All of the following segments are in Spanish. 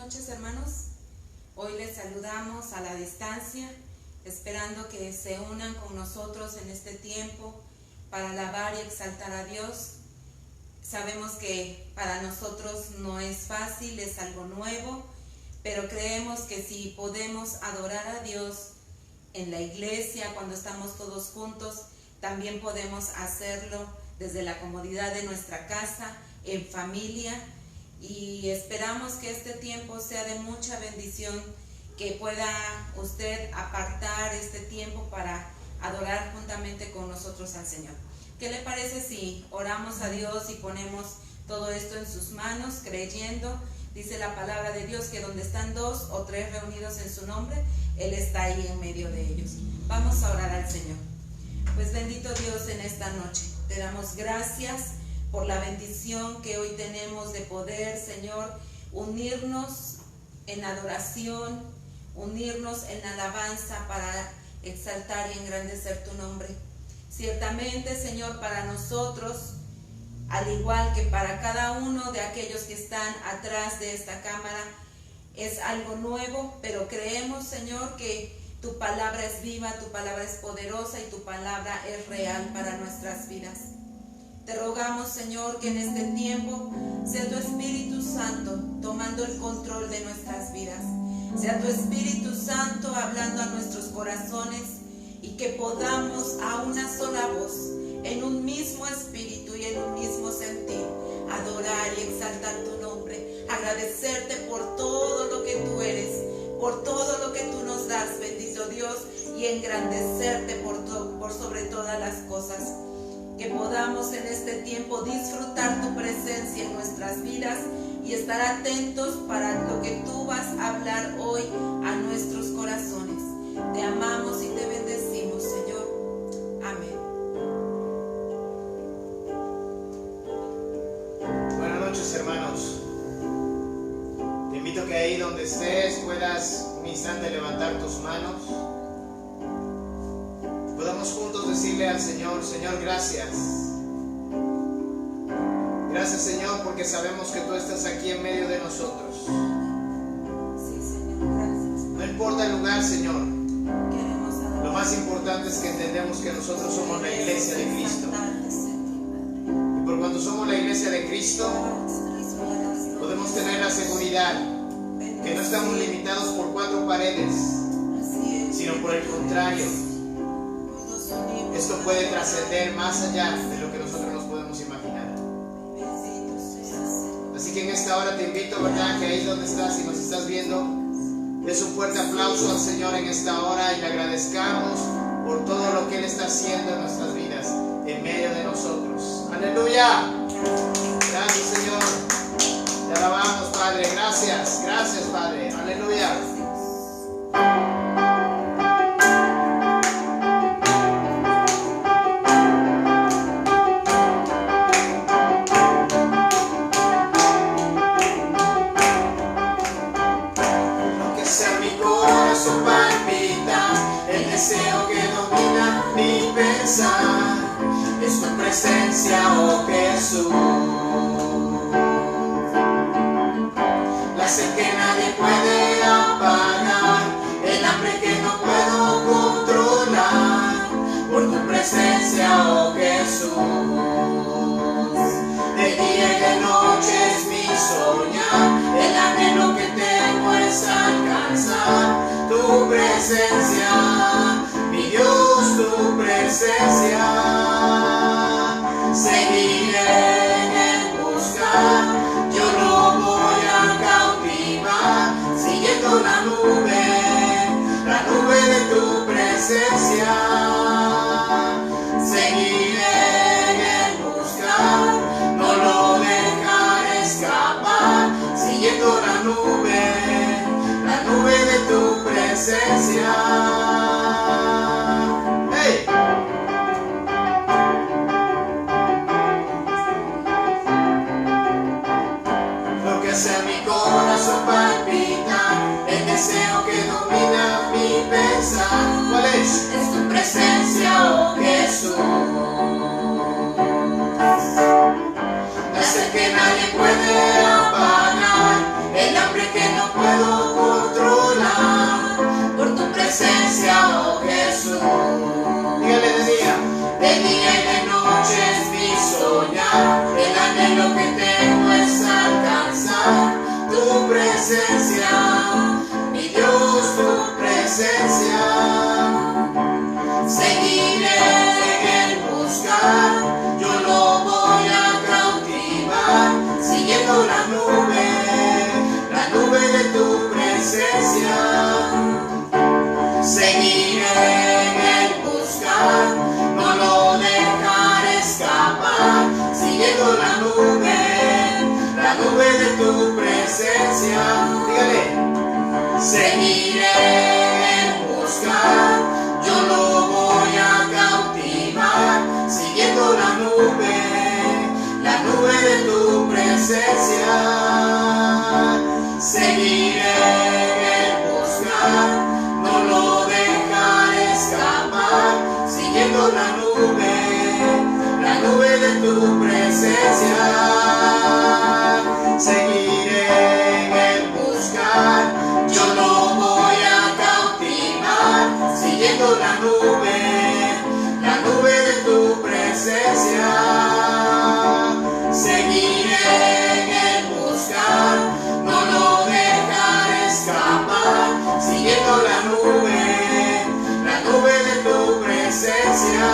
noches, hermanos. Hoy les saludamos a la distancia, esperando que se unan con nosotros en este tiempo para alabar y exaltar a Dios. Sabemos que para nosotros no es fácil, es algo nuevo, pero creemos que si podemos adorar a Dios en la iglesia, cuando estamos todos juntos, también podemos hacerlo desde la comodidad de nuestra casa, en familia, y esperamos que este tiempo sea de mucha bendición, que pueda usted apartar este tiempo para adorar juntamente con nosotros al Señor. ¿Qué le parece si oramos a Dios y ponemos todo esto en sus manos, creyendo? Dice la palabra de Dios que donde están 2 o 3 reunidos en su nombre, Él está ahí en medio de ellos. Vamos a orar al Señor. Pues bendito Dios, en esta noche te damos gracias por la bendición que hoy tenemos de poder, Señor, unirnos en adoración, unirnos en alabanza para exaltar y engrandecer tu nombre. Ciertamente, Señor, para nosotros, al igual que para cada uno de aquellos que están atrás de esta cámara, es algo nuevo, pero creemos, Señor, que tu palabra es viva, tu palabra es poderosa y tu palabra es real para nuestras vidas. Te rogamos, Señor, que en este tiempo sea tu Espíritu Santo tomando el control de nuestras vidas. Sea tu Espíritu Santo hablando a nuestros corazones y que podamos a una sola voz, en un mismo espíritu y en un mismo sentir, adorar y exaltar tu nombre, agradecerte por todo lo que tú eres, por todo lo que tú nos das, bendito Dios, y engrandecerte por sobre todas las cosas. Que podamos en este tiempo disfrutar tu presencia en nuestras vidas y estar atentos para lo que tú vas a hablar hoy a nuestros corazones. Te amamos y te bendecimos, Señor. Amén. Buenas noches, hermanos. Te invito a que ahí donde estés puedas un instante levantar tus manos. Podamos juntos decirle al Señor: Señor, gracias. Gracias, Señor, porque sabemos que tú estás aquí en medio de nosotros. Sí, Señor, gracias. No importa el lugar, Señor. Queremos adorar. Lo más importante es que entendemos que nosotros somos la iglesia de Cristo. Y por cuanto somos la iglesia de Cristo, podemos tener la seguridad que no estamos limitados por 4 paredes, sino por el contrario, esto puede trascender más allá de lo que nosotros nos podemos imaginar. Así que en esta hora te invito, ¿verdad?, que ahí donde estás y nos estás viendo, des un fuerte aplauso al Señor en esta hora y le agradezcamos por todo lo que Él está haciendo en nuestras vidas, en medio de nosotros. ¡Aleluya! Gracias, Señor. Te alabamos, Padre. Gracias. Gracias, Padre. ¡Aleluya! Es tu presencia, oh Jesús, la sed que nadie puede apagar, el hambre que no puedo controlar, por tu presencia, oh Jesús. De día y de noche es mi soñar, el anhelo que tengo es alcanzar tu presencia, mi Dios, tu presencia. Seguiré en buscar, yo no voy a cautivar, siguiendo la nube de tu presencia. Seguiré en buscar, no lo dejaré escapar, siguiendo la nube de tu presencia. ¡Hey! Hacia mi corazón palpita, el deseo que domina mi pensar. ¿Cuál es? Es tu presencia, oh Jesús. La sed que nadie puede apagar, el hambre que no puede tu presencia, mi Dios, tu presencia. Seguiré en el buscar, yo lo voy a cautivar, siguiendo la nube de tu presencia. Seguiré en el buscar, no lo dejaré escapar, siguiendo la nube de tu presencia. Dígale. Seguiré en buscar, yo lo voy a cautivar, siguiendo la nube de tu presencia. Seguiré en buscar, no lo dejaré escapar, siguiendo la nube de tu presencia. Seguiré en el buscar, yo lo voy a cautivar, siguiendo la nube de tu presencia. Seguiré en el buscar, no lo dejaré escapar, siguiendo la nube de tu presencia.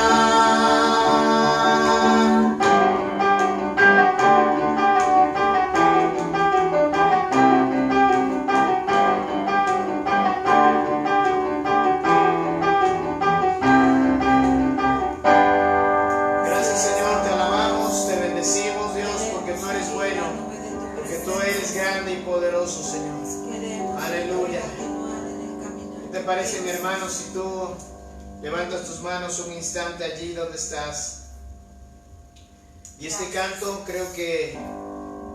¿Qué te parece, mi hermano, si tú levantas tus manos un instante allí donde estás? Y este canto creo que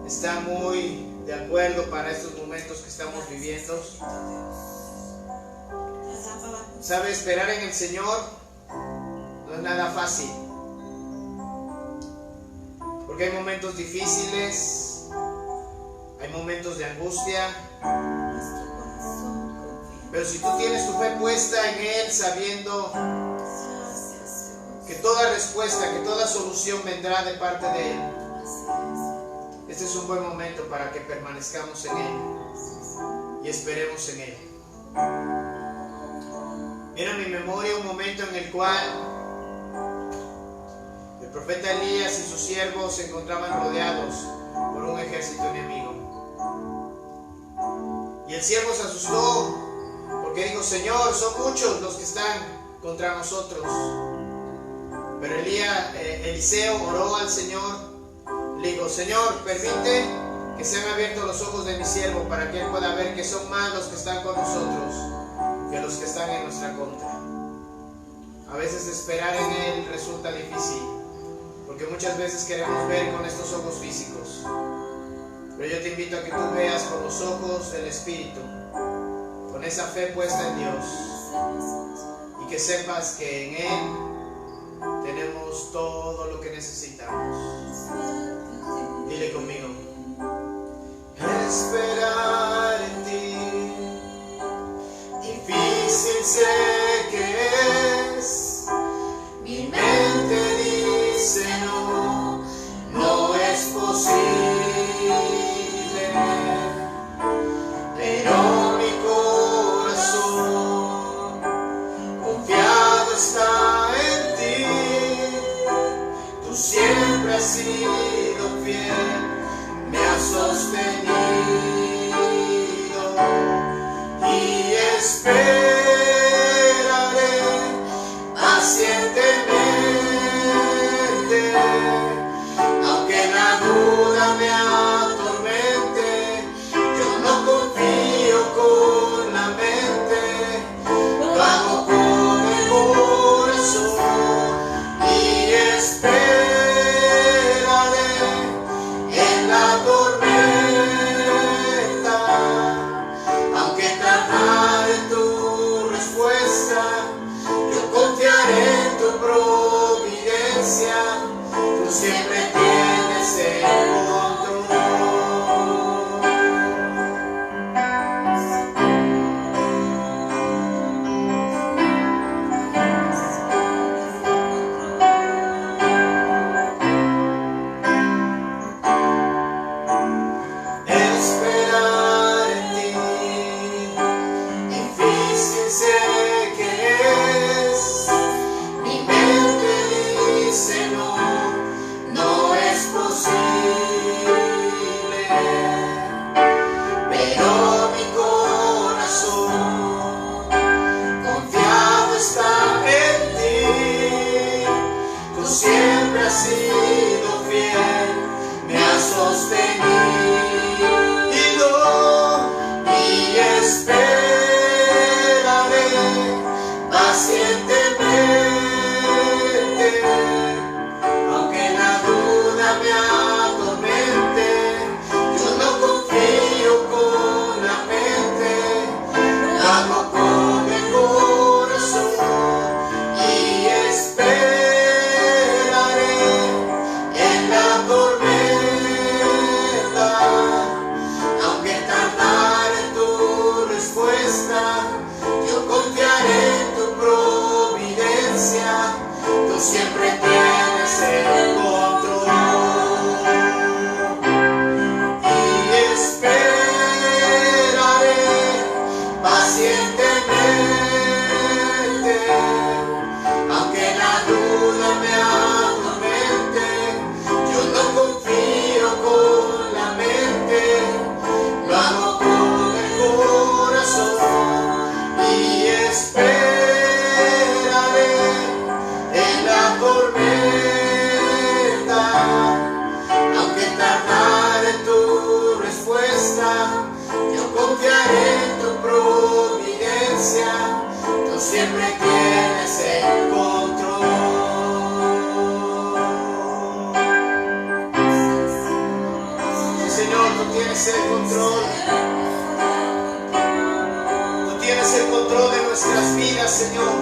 está muy de acuerdo para estos momentos que estamos viviendo. ¿Sabe? Esperar en el Señor no es nada fácil, porque hay momentos difíciles, hay momentos de angustia. Pero si tú tienes tu fe puesta en Él, sabiendo que toda respuesta, que toda solución vendrá de parte de Él, este es un buen momento para que permanezcamos en Él y esperemos en Él. Mira en mi memoria un momento en el cual el profeta Elías y sus siervos se encontraban rodeados por un ejército enemigo. Y el siervo se asustó, porque dijo: Señor, son muchos los que están contra nosotros. Pero Eliseo oró al Señor, le dijo: Señor, permite que sean abiertos los ojos de mi siervo, para que él pueda ver que son más los que están con nosotros que los que están en nuestra contra. A veces esperar en Él resulta difícil, porque muchas veces queremos ver con estos ojos físicos. Pero yo te invito a que tú veas con los ojos del Espíritu, con esa fe puesta en Dios, y que sepas que en Él tenemos todo lo que necesitamos. Dile conmigo: esperar en ti, difícil sé que es. Mi mente dice no, no es posible, pero mi corazón confiado está en ti. Tú siempre has sido fiel, me has sostenido. Señor, tú tienes el control. Tú tienes el control de nuestras vidas, Señor.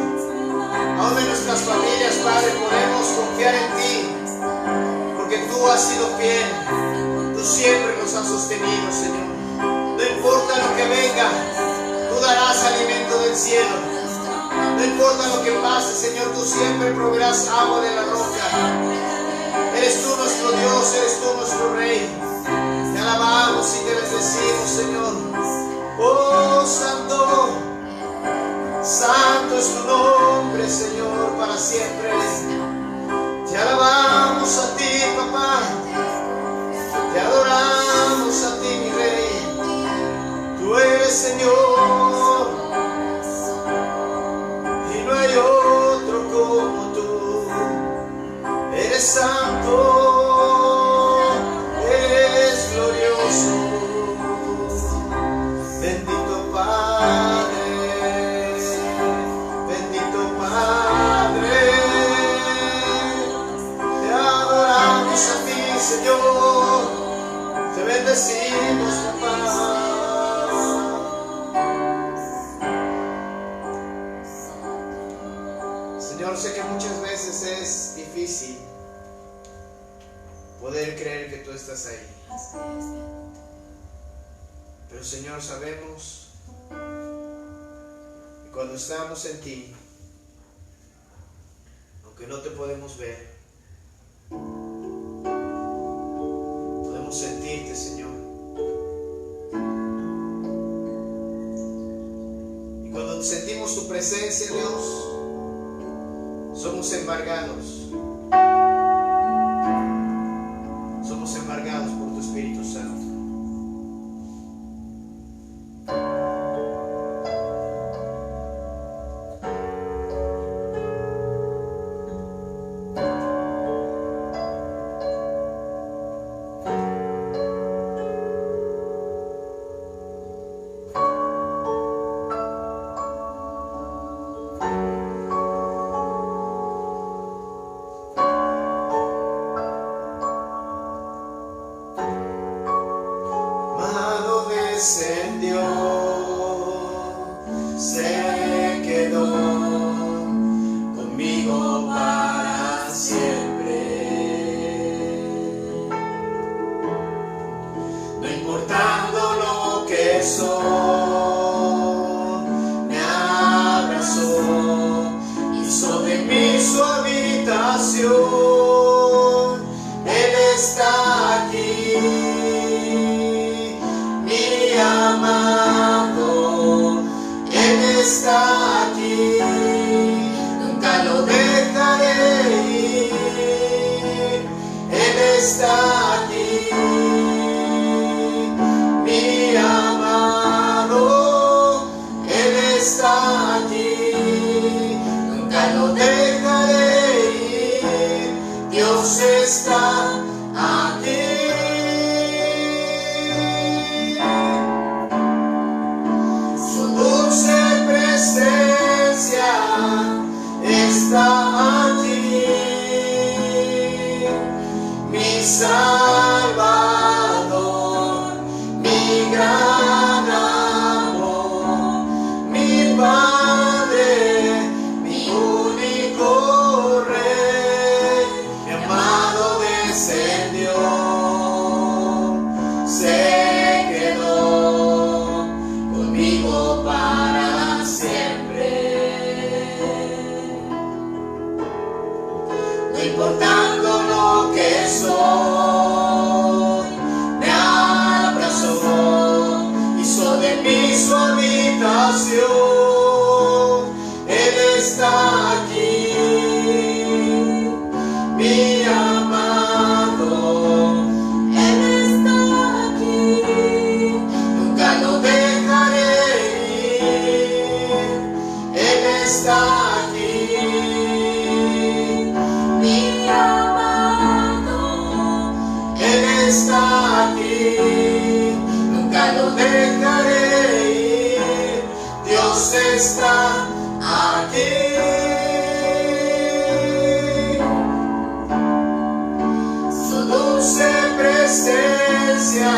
Aún de nuestras familias, Padre, podemos confiar en ti, porque tú has sido fiel. Tú siempre nos has sostenido, Señor. No importa lo que venga, tú darás alimento del cielo. No importa lo que pase, Señor, tú siempre proveerás agua de la roca. Eres tú nuestro Dios, eres tú nuestro Rey. Te alabamos y te bendecimos, Señor. Oh, Santo, Santo es tu nombre, Señor, para siempre. Te alabamos a ti, papá. Te adoramos a ti, mi Rey. Tú eres Señor, y no hay otro como tú. Eres santo, eres glorioso. Bendito Padre, bendito Padre. Te adoramos a ti, Señor. Te bendecimos, papá. Señor, sé que muchas veces es difícil poder creer que tú estás ahí. Pero, Señor, sabemos que cuando estamos en ti, aunque no te podemos ver, podemos sentirte, Señor. Y cuando sentimos tu presencia, Dios, somos embargados. Somos embargados por tu Espíritu Santo. Descendió, se quedó conmigo para siempre. No importando lo que soy, me abrazó, hizo de mí su habitación. Él está aquí, amado, Él está aquí, nunca lo dejaré ir. Él está aquí, mi amado, Él está aquí, nunca lo dejaré ir. Dios está aquí. Está aquí, mi Salvador, mi gran amor, mi Padre, mi único Rey. Mi amado descendió, se quedó conmigo para siempre. No importando lo que soy, me abrazó, hizo de mí su habitación. Él está aquí, mi amado, Él está aquí, nunca lo dejaré ir. Él está aquí, mi amado, Él está aquí, nunca lo dejaré ir. Dios está aquí. Su dulce presencia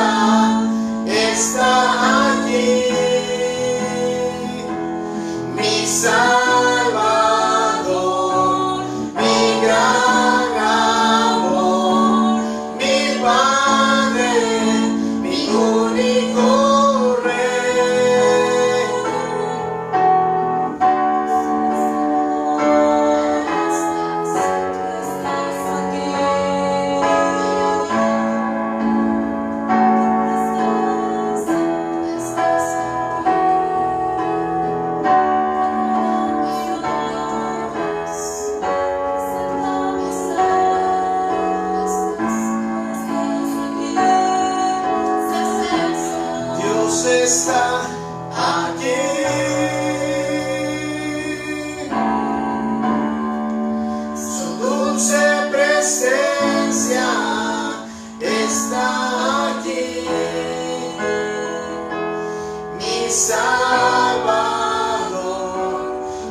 Dios está aquí. Su dulce presencia está aquí. Mi Salvador,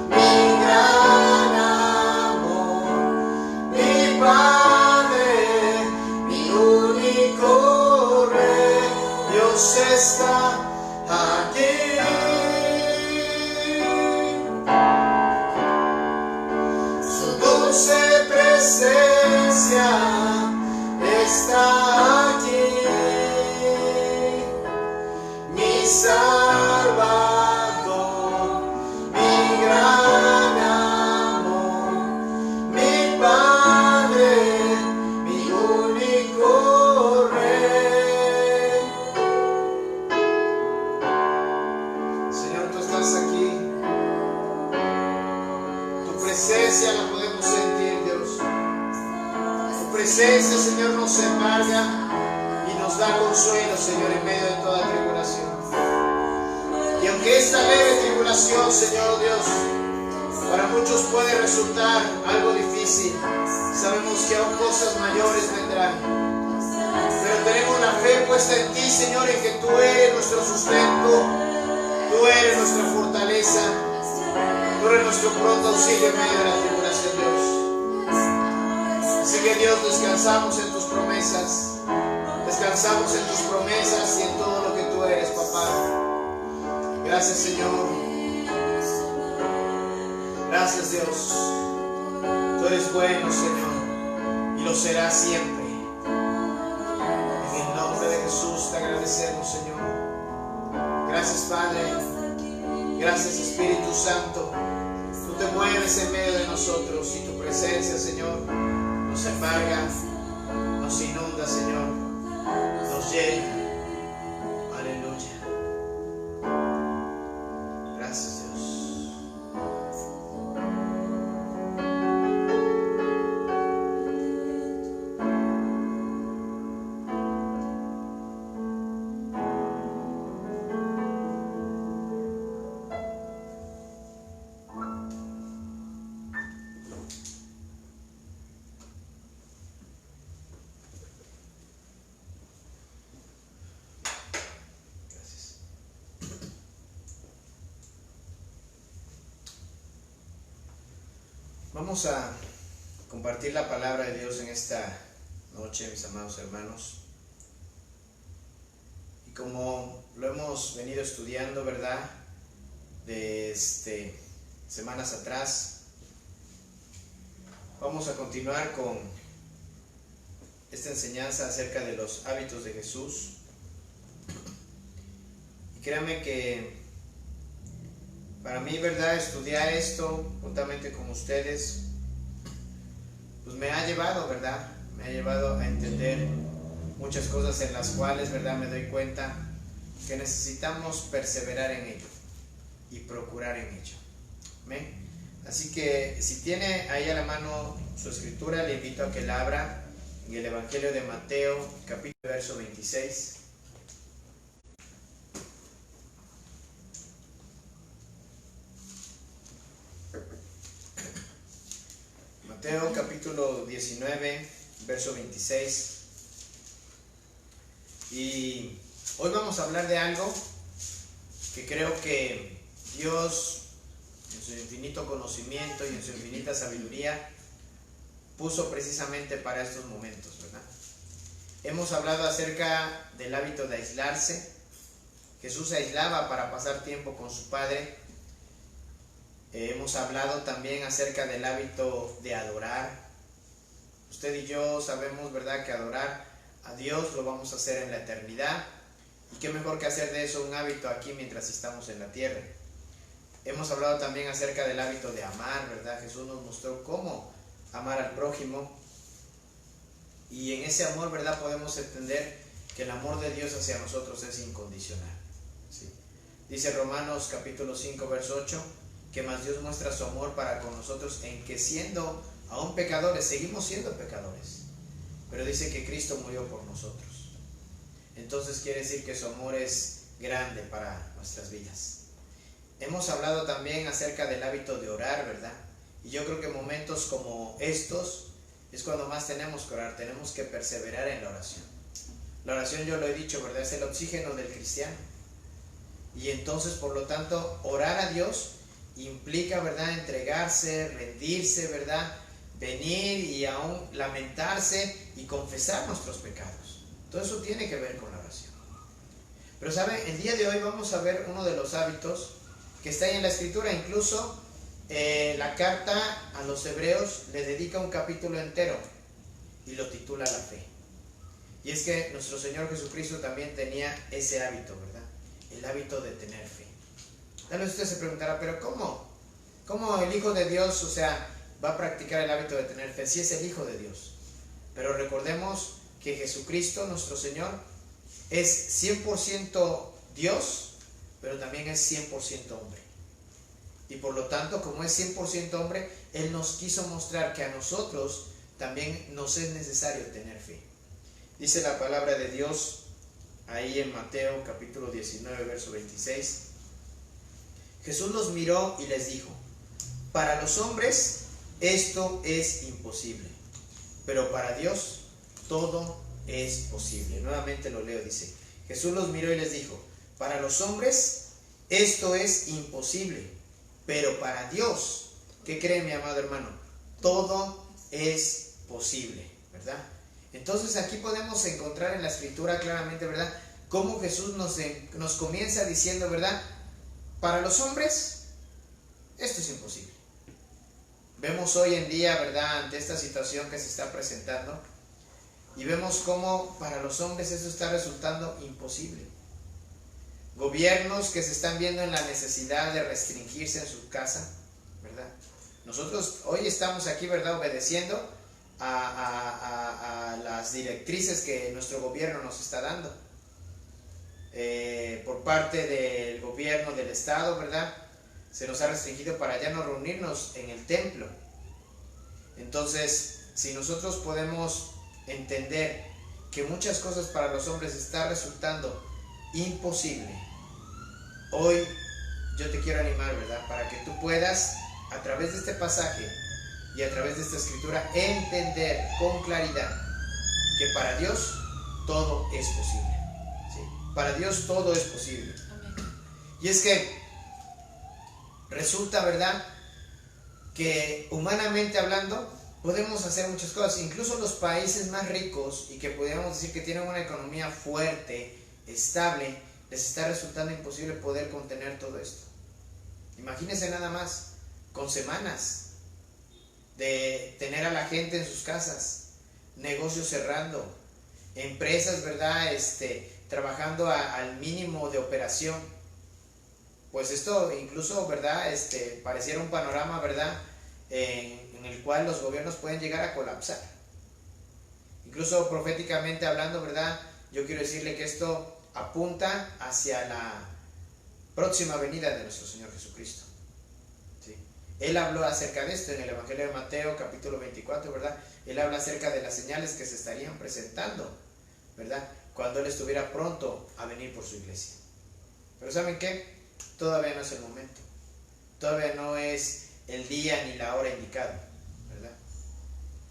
mi gran amor, mi Padre, mi único Rey. Dios está aquí. Su dulce presencia está aquí. Mi Salvador, mi gran amor, mi Padre, mi único Rey. Señor, tú estás aquí. Tu presencia la podemos sentir, Dios. Tu presencia, Señor, nos embarga y nos da consuelo, Señor, en medio de toda tribulación. Y aunque esta leve tribulación, Señor Dios, para muchos puede resultar algo difícil, sabemos que aún cosas mayores vendrán. Pero tenemos la fe puesta en ti, Señor, en que tú eres nuestro sustento, tú eres nuestra fortaleza, tú eres nuestro pronto auxilio en medio de la tribulación, Dios. Así que, Dios, descansamos en tus promesas. Descansamos en tus promesas y en todo lo que tú eres, papá. Gracias, Señor. Gracias, Dios. Tú eres bueno, Señor, y lo serás siempre. En el nombre de Jesús te agradecemos, Señor. Gracias, Padre. Gracias, Espíritu Santo. Tú te mueves en medio de nosotros y tu presencia, Señor, nos embarga, nos inunda, Señor, nos llena. Aleluya. Gracias, Dios. Vamos a compartir la palabra de Dios en esta noche, mis amados hermanos. Y como lo hemos venido estudiando, ¿verdad? De semanas atrás, vamos a continuar con esta enseñanza acerca de los hábitos de Jesús. Y créanme que para mí, ¿verdad?, estudiar esto juntamente con ustedes, pues me ha llevado, ¿verdad? Me ha llevado a entender muchas cosas en las cuales, ¿verdad?, me doy cuenta que necesitamos perseverar en ello y procurar en ello. ¿Amén? Así que si tiene ahí a la mano su escritura, le invito a que la abra en el Evangelio de Mateo, capítulo verso 26. Mateo capítulo 19, verso 26. Y hoy vamos a hablar de algo que creo que Dios, en su infinito conocimiento y en su infinita sabiduría, puso precisamente para estos momentos, ¿verdad? Hemos hablado acerca del hábito de aislarse. Jesús se aislaba para pasar tiempo con su Padre. Hemos hablado también acerca del hábito de adorar. Usted y yo sabemos, ¿verdad?, que adorar a Dios lo vamos a hacer en la eternidad. Y qué mejor que hacer de eso un hábito aquí mientras estamos en la tierra. Hemos hablado también acerca del hábito de amar, ¿verdad? Jesús nos mostró cómo amar al prójimo. Y en ese amor, ¿verdad?, podemos entender que el amor de Dios hacia nosotros es incondicional. ¿Sí? Dice Romanos capítulo 5, verso 8, que más Dios muestra su amor para con nosotros en que siendo aún pecadores, seguimos siendo pecadores, pero dice que Cristo murió por nosotros. Entonces quiere decir que su amor es grande para nuestras vidas. Hemos hablado también acerca del hábito de orar, ¿verdad? Y yo creo que momentos como estos es cuando más tenemos que orar, tenemos que perseverar en la oración. La oración, yo lo he dicho, ¿verdad? Es el oxígeno del cristiano. Y entonces, por lo tanto, orar a Dios implica, ¿verdad?, entregarse, rendirse, ¿verdad?, venir y aún lamentarse y confesar nuestros pecados. Todo eso tiene que ver con la oración. Pero ¿saben? El día de hoy vamos a ver uno de los hábitos que está ahí en la Escritura. Incluso la carta a los Hebreos le dedica un capítulo entero y lo titula La fe. Y es que nuestro Señor Jesucristo también tenía ese hábito, ¿verdad? El hábito de tener fe. Tal vez usted se preguntará, pero ¿cómo el Hijo de Dios, o sea, va a practicar el hábito de tener fe? Si es el Hijo de Dios. Pero recordemos que Jesucristo, nuestro Señor, es 100% Dios, pero también es 100% hombre. Y por lo tanto, como es 100% hombre, Él nos quiso mostrar que a nosotros también nos es necesario tener fe. Dice la palabra de Dios ahí en Mateo capítulo 19, verso 26. Jesús los miró y les dijo: para los hombres esto es imposible, pero para Dios todo es posible. Nuevamente lo leo, dice: Jesús los miró y les dijo: para los hombres esto es imposible, pero para Dios, ¿qué cree, mi amado hermano? Todo es posible, ¿verdad? Entonces aquí podemos encontrar en la Escritura claramente, ¿verdad?, cómo Jesús nos comienza diciendo, ¿verdad?, para los hombres esto es imposible. Vemos hoy en día, ¿verdad?, ante esta situación que se está presentando, y vemos cómo para los hombres eso está resultando imposible. Gobiernos que se están viendo en la necesidad de restringirse en su casa, ¿verdad? Nosotros hoy estamos aquí, ¿verdad?, obedeciendo a las directrices que nuestro gobierno nos está dando. Por parte del gobierno del Estado, ¿verdad?, se nos ha restringido para ya no reunirnos en el templo. Entonces, si nosotros podemos entender que muchas cosas para los hombres están resultando imposible, hoy yo te quiero animar, ¿verdad?, para que tú puedas, a través de este pasaje y a través de esta Escritura, entender con claridad que para Dios todo es posible. ¿Sí? Para Dios todo es posible. Amén. Y es que resulta, ¿verdad?, que humanamente hablando podemos hacer muchas cosas. Incluso los países más ricos y que podríamos decir que tienen una economía fuerte, estable, les está resultando imposible poder contener todo esto. Imagínense nada más, con semanas de tener a la gente en sus casas, negocios cerrando, empresas, ¿verdad?, trabajando al mínimo de operación. Pues esto incluso, ¿verdad?, pareciera un panorama, ¿verdad?, en el cual los gobiernos pueden llegar a colapsar. Incluso proféticamente hablando, ¿verdad?, yo quiero decirle que esto apunta hacia la próxima venida de nuestro Señor Jesucristo. ¿Sí? Él habló acerca de esto en el Evangelio de Mateo capítulo 24, ¿verdad? Él habla acerca de las señales que se estarían presentando, ¿verdad?, cuando Él estuviera pronto a venir por su iglesia. Pero ¿saben qué? Todavía no es el momento, todavía no es el día ni la hora indicada, ¿verdad?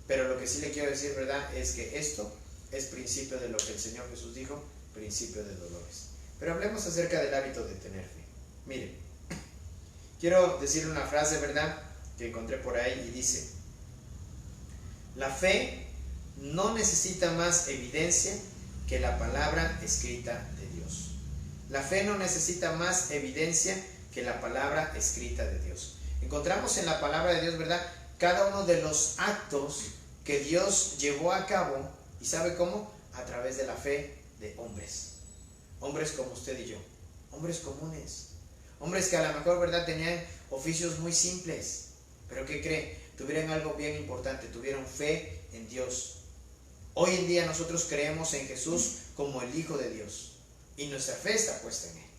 Pero lo que sí le quiero decir, ¿verdad?, es que esto es principio de lo que el Señor Jesús dijo, principio de dolores. Pero hablemos acerca del hábito de tener fe. Miren, quiero decirle una frase, ¿verdad?, que encontré por ahí y dice: la fe no necesita más evidencia que la palabra escrita de Dios. La fe no necesita más evidencia que la palabra escrita de Dios. Encontramos en la palabra de Dios, ¿verdad?, cada uno de los actos que Dios llevó a cabo. ¿Y sabe cómo? A través de la fe de hombres. Hombres como usted y yo. Hombres comunes. Hombres que a lo mejor, ¿verdad?, tenían oficios muy simples. Pero ¿qué cree? Tuvieron algo bien importante. Tuvieron fe en Dios. Hoy en día nosotros creemos en Jesús como el Hijo de Dios. Y nuestra fe está puesta en Él.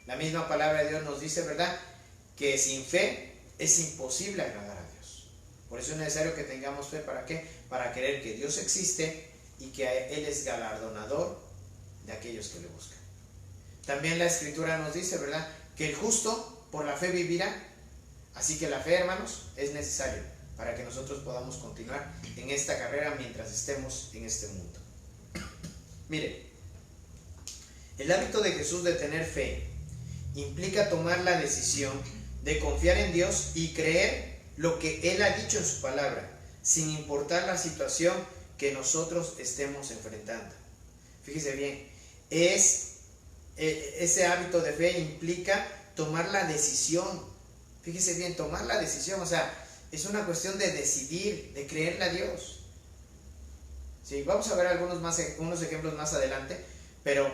La misma palabra de Dios nos dice, ¿verdad?, que sin fe es imposible agradar a Dios. Por eso es necesario que tengamos fe. ¿Para qué? Para creer que Dios existe y que Él es galardonador de aquellos que le buscan. También la Escritura nos dice, ¿verdad?, que el justo por la fe vivirá. Así que la fe, hermanos, es necesaria para que nosotros podamos continuar en esta carrera mientras estemos en este mundo. Mire, el hábito de Jesús de tener fe implica tomar la decisión de confiar en Dios y creer lo que Él ha dicho en su palabra, sin importar la situación que nosotros estemos enfrentando. Fíjese bien, ese hábito de fe implica tomar la decisión. Fíjese bien, tomar la decisión, o sea, es una cuestión de decidir, de creerle a Dios. Sí, vamos a ver unos ejemplos más adelante, pero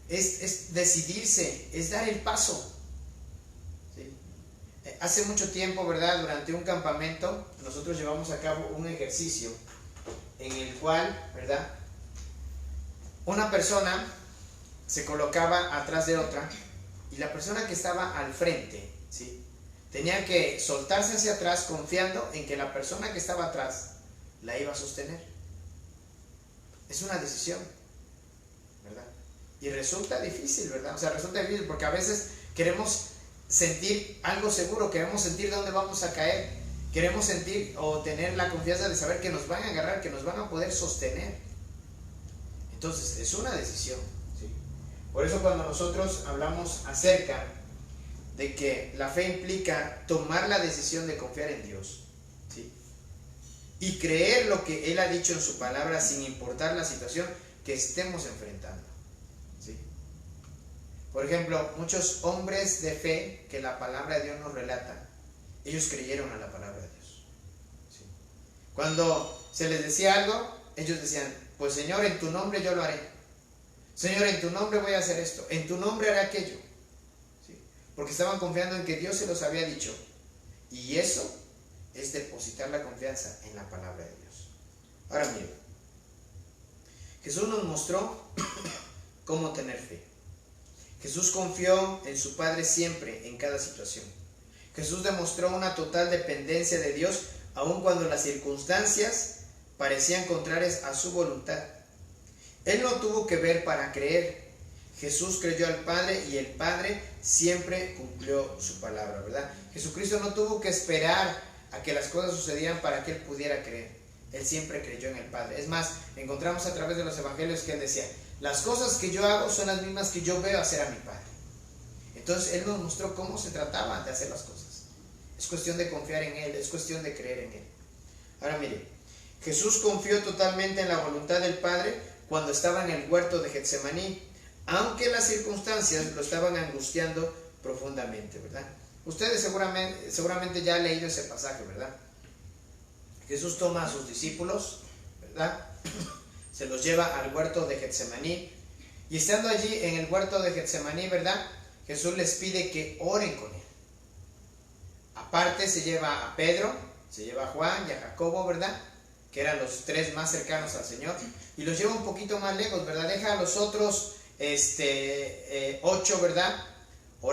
es decidirse, es dar el paso. ¿Sí? Hace mucho tiempo, ¿verdad?, durante un campamento, nosotros llevamos a cabo un ejercicio en el cual, ¿verdad?, una persona se colocaba atrás de otra y la persona que estaba al frente, ¿sí?, tenía que soltarse hacia atrás confiando en que la persona que estaba atrás la iba a sostener. Es una decisión, ¿verdad? Y resulta difícil, ¿verdad? O sea, resulta difícil porque a veces queremos sentir algo seguro, queremos sentir dónde vamos a caer, queremos sentir o tener la confianza de saber que nos van a agarrar, que nos van a poder sostener. Entonces, es una decisión, ¿sí? Por eso cuando nosotros hablamos acerca de que la fe implica tomar la decisión de confiar en Dios, ¿sí?, y creer lo que Él ha dicho en su palabra sin importar la situación que estemos enfrentando, ¿sí? Por ejemplo, muchos hombres de fe que la palabra de Dios nos relata, ellos creyeron a la palabra de Dios, ¿sí? Cuando se les decía algo, ellos decían, pues Señor, en tu nombre yo lo haré. Señor, en tu nombre voy a hacer esto, en tu nombre haré aquello. Porque estaban confiando en que Dios se los había dicho. Y eso es depositar la confianza en la palabra de Dios. Ahora miren, Jesús nos mostró cómo tener fe. Jesús confió en su Padre siempre, en cada situación. Jesús demostró una total dependencia de Dios, aun cuando las circunstancias parecían contrarias a su voluntad. Él no tuvo que ver para creer. Jesús creyó al Padre y el Padre siempre cumplió su palabra, ¿verdad? Jesucristo no tuvo que esperar a que las cosas sucedieran para que Él pudiera creer. Él siempre creyó en el Padre. Es más, encontramos a través de los evangelios que Él decía, las cosas que yo hago son las mismas que yo veo hacer a mi Padre. Entonces Él nos mostró cómo se trataba de hacer las cosas. Es cuestión de confiar en Él, es cuestión de creer en Él. Ahora mire, Jesús confió totalmente en la voluntad del Padre cuando estaba en el huerto de Getsemaní, aunque las circunstancias lo estaban angustiando profundamente, ¿verdad? Ustedes seguramente ya han leído ese pasaje, ¿verdad? Jesús toma a sus discípulos, ¿verdad? Se los lleva al huerto de Getsemaní, y estando allí en el huerto de Getsemaní, ¿verdad?, Jesús les pide que oren con Él. Aparte se lleva a Pedro, se lleva a Juan y a Jacobo, ¿verdad?, que eran los tres más cercanos al Señor, y los lleva un poquito más lejos, ¿verdad? Deja a los otros 8, ¿verdad?,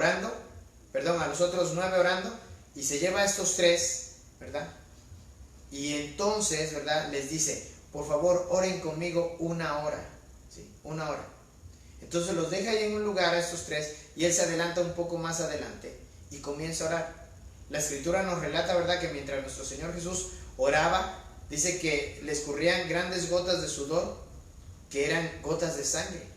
a los otros 9 orando, y se lleva a estos 3, ¿verdad? Y entonces, ¿verdad?, les dice, por favor, oren conmigo 1 hora, ¿sí? 1 hora. Entonces los deja ahí en un lugar a estos 3, y Él se adelanta un poco más adelante, y comienza a orar. La Escritura nos relata, ¿verdad?, que mientras nuestro Señor Jesús oraba, dice que le escurrían grandes gotas de sudor, que eran gotas de sangre.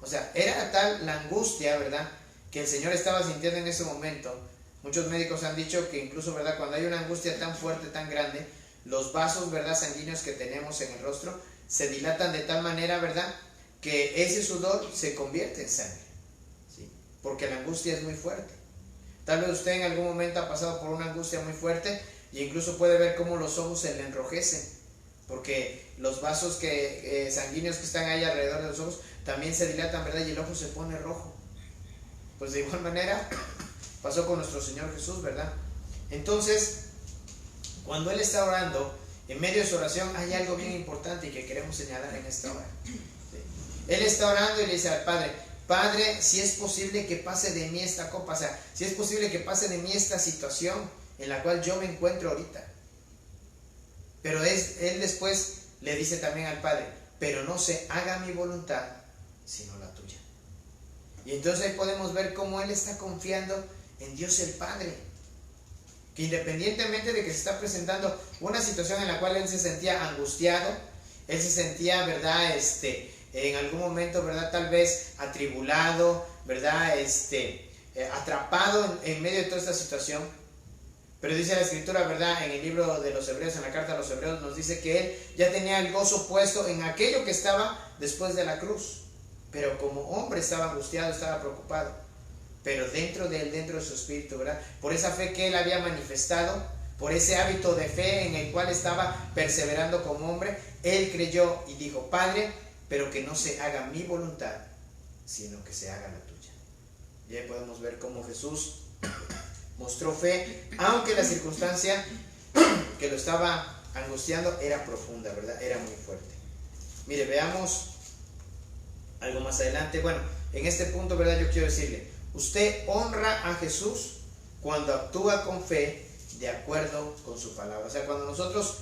O sea, era tal la angustia, ¿verdad?, que el Señor estaba sintiendo en ese momento. Muchos médicos han dicho que incluso, ¿verdad?, cuando hay una angustia tan fuerte, tan grande, los vasos, ¿verdad?, sanguíneos que tenemos en el rostro se dilatan de tal manera, ¿verdad?, que ese sudor se convierte en sangre, ¿sí? Porque la angustia es muy fuerte. Tal vez usted en algún momento ha pasado por una angustia muy fuerte e incluso puede ver cómo los ojos se le enrojecen, porque los vasos sanguíneos que están ahí alrededor de los ojos también se dilatan, ¿verdad?, y el ojo se pone rojo. Pues de igual manera pasó con nuestro Señor Jesús, ¿verdad? Entonces, cuando Él está orando, en medio de su oración hay algo bien importante y que queremos señalar en esta hora. ¿Sí? Él está orando y le dice al Padre, Padre, si es posible que pase de mí esta copa, o sea, si es posible que pase de mí esta situación en la cual yo me encuentro ahorita. Pero Él después le dice también al Padre, pero no se haga mi voluntad, sino la tuya. Y entonces ahí podemos ver cómo él está confiando en Dios el Padre. Que independientemente de que se está presentando una situación en la cual él se sentía angustiado, él se sentía, ¿verdad? En algún momento, ¿verdad? Tal vez atribulado, ¿verdad? Atrapado en medio de toda esta situación. Pero dice la Escritura, ¿verdad? En el libro de los Hebreos, en la carta a los Hebreos, nos dice que él ya tenía el gozo puesto en aquello que estaba después de la cruz. Pero como hombre estaba angustiado, estaba preocupado. Pero dentro de él, dentro de su espíritu, ¿verdad? Por esa fe que él había manifestado, por ese hábito de fe en el cual estaba perseverando como hombre, él creyó y dijo: Padre, pero que no se haga mi voluntad, sino que se haga la tuya. Y ahí podemos ver cómo Jesús mostró fe, aunque la circunstancia que lo estaba angustiando era profunda, ¿verdad? Era muy fuerte. Mire, veamos algo más adelante. Bueno, en este punto, ¿verdad? Yo quiero decirle, usted honra a Jesús cuando actúa con fe de acuerdo con su palabra. O sea, cuando nosotros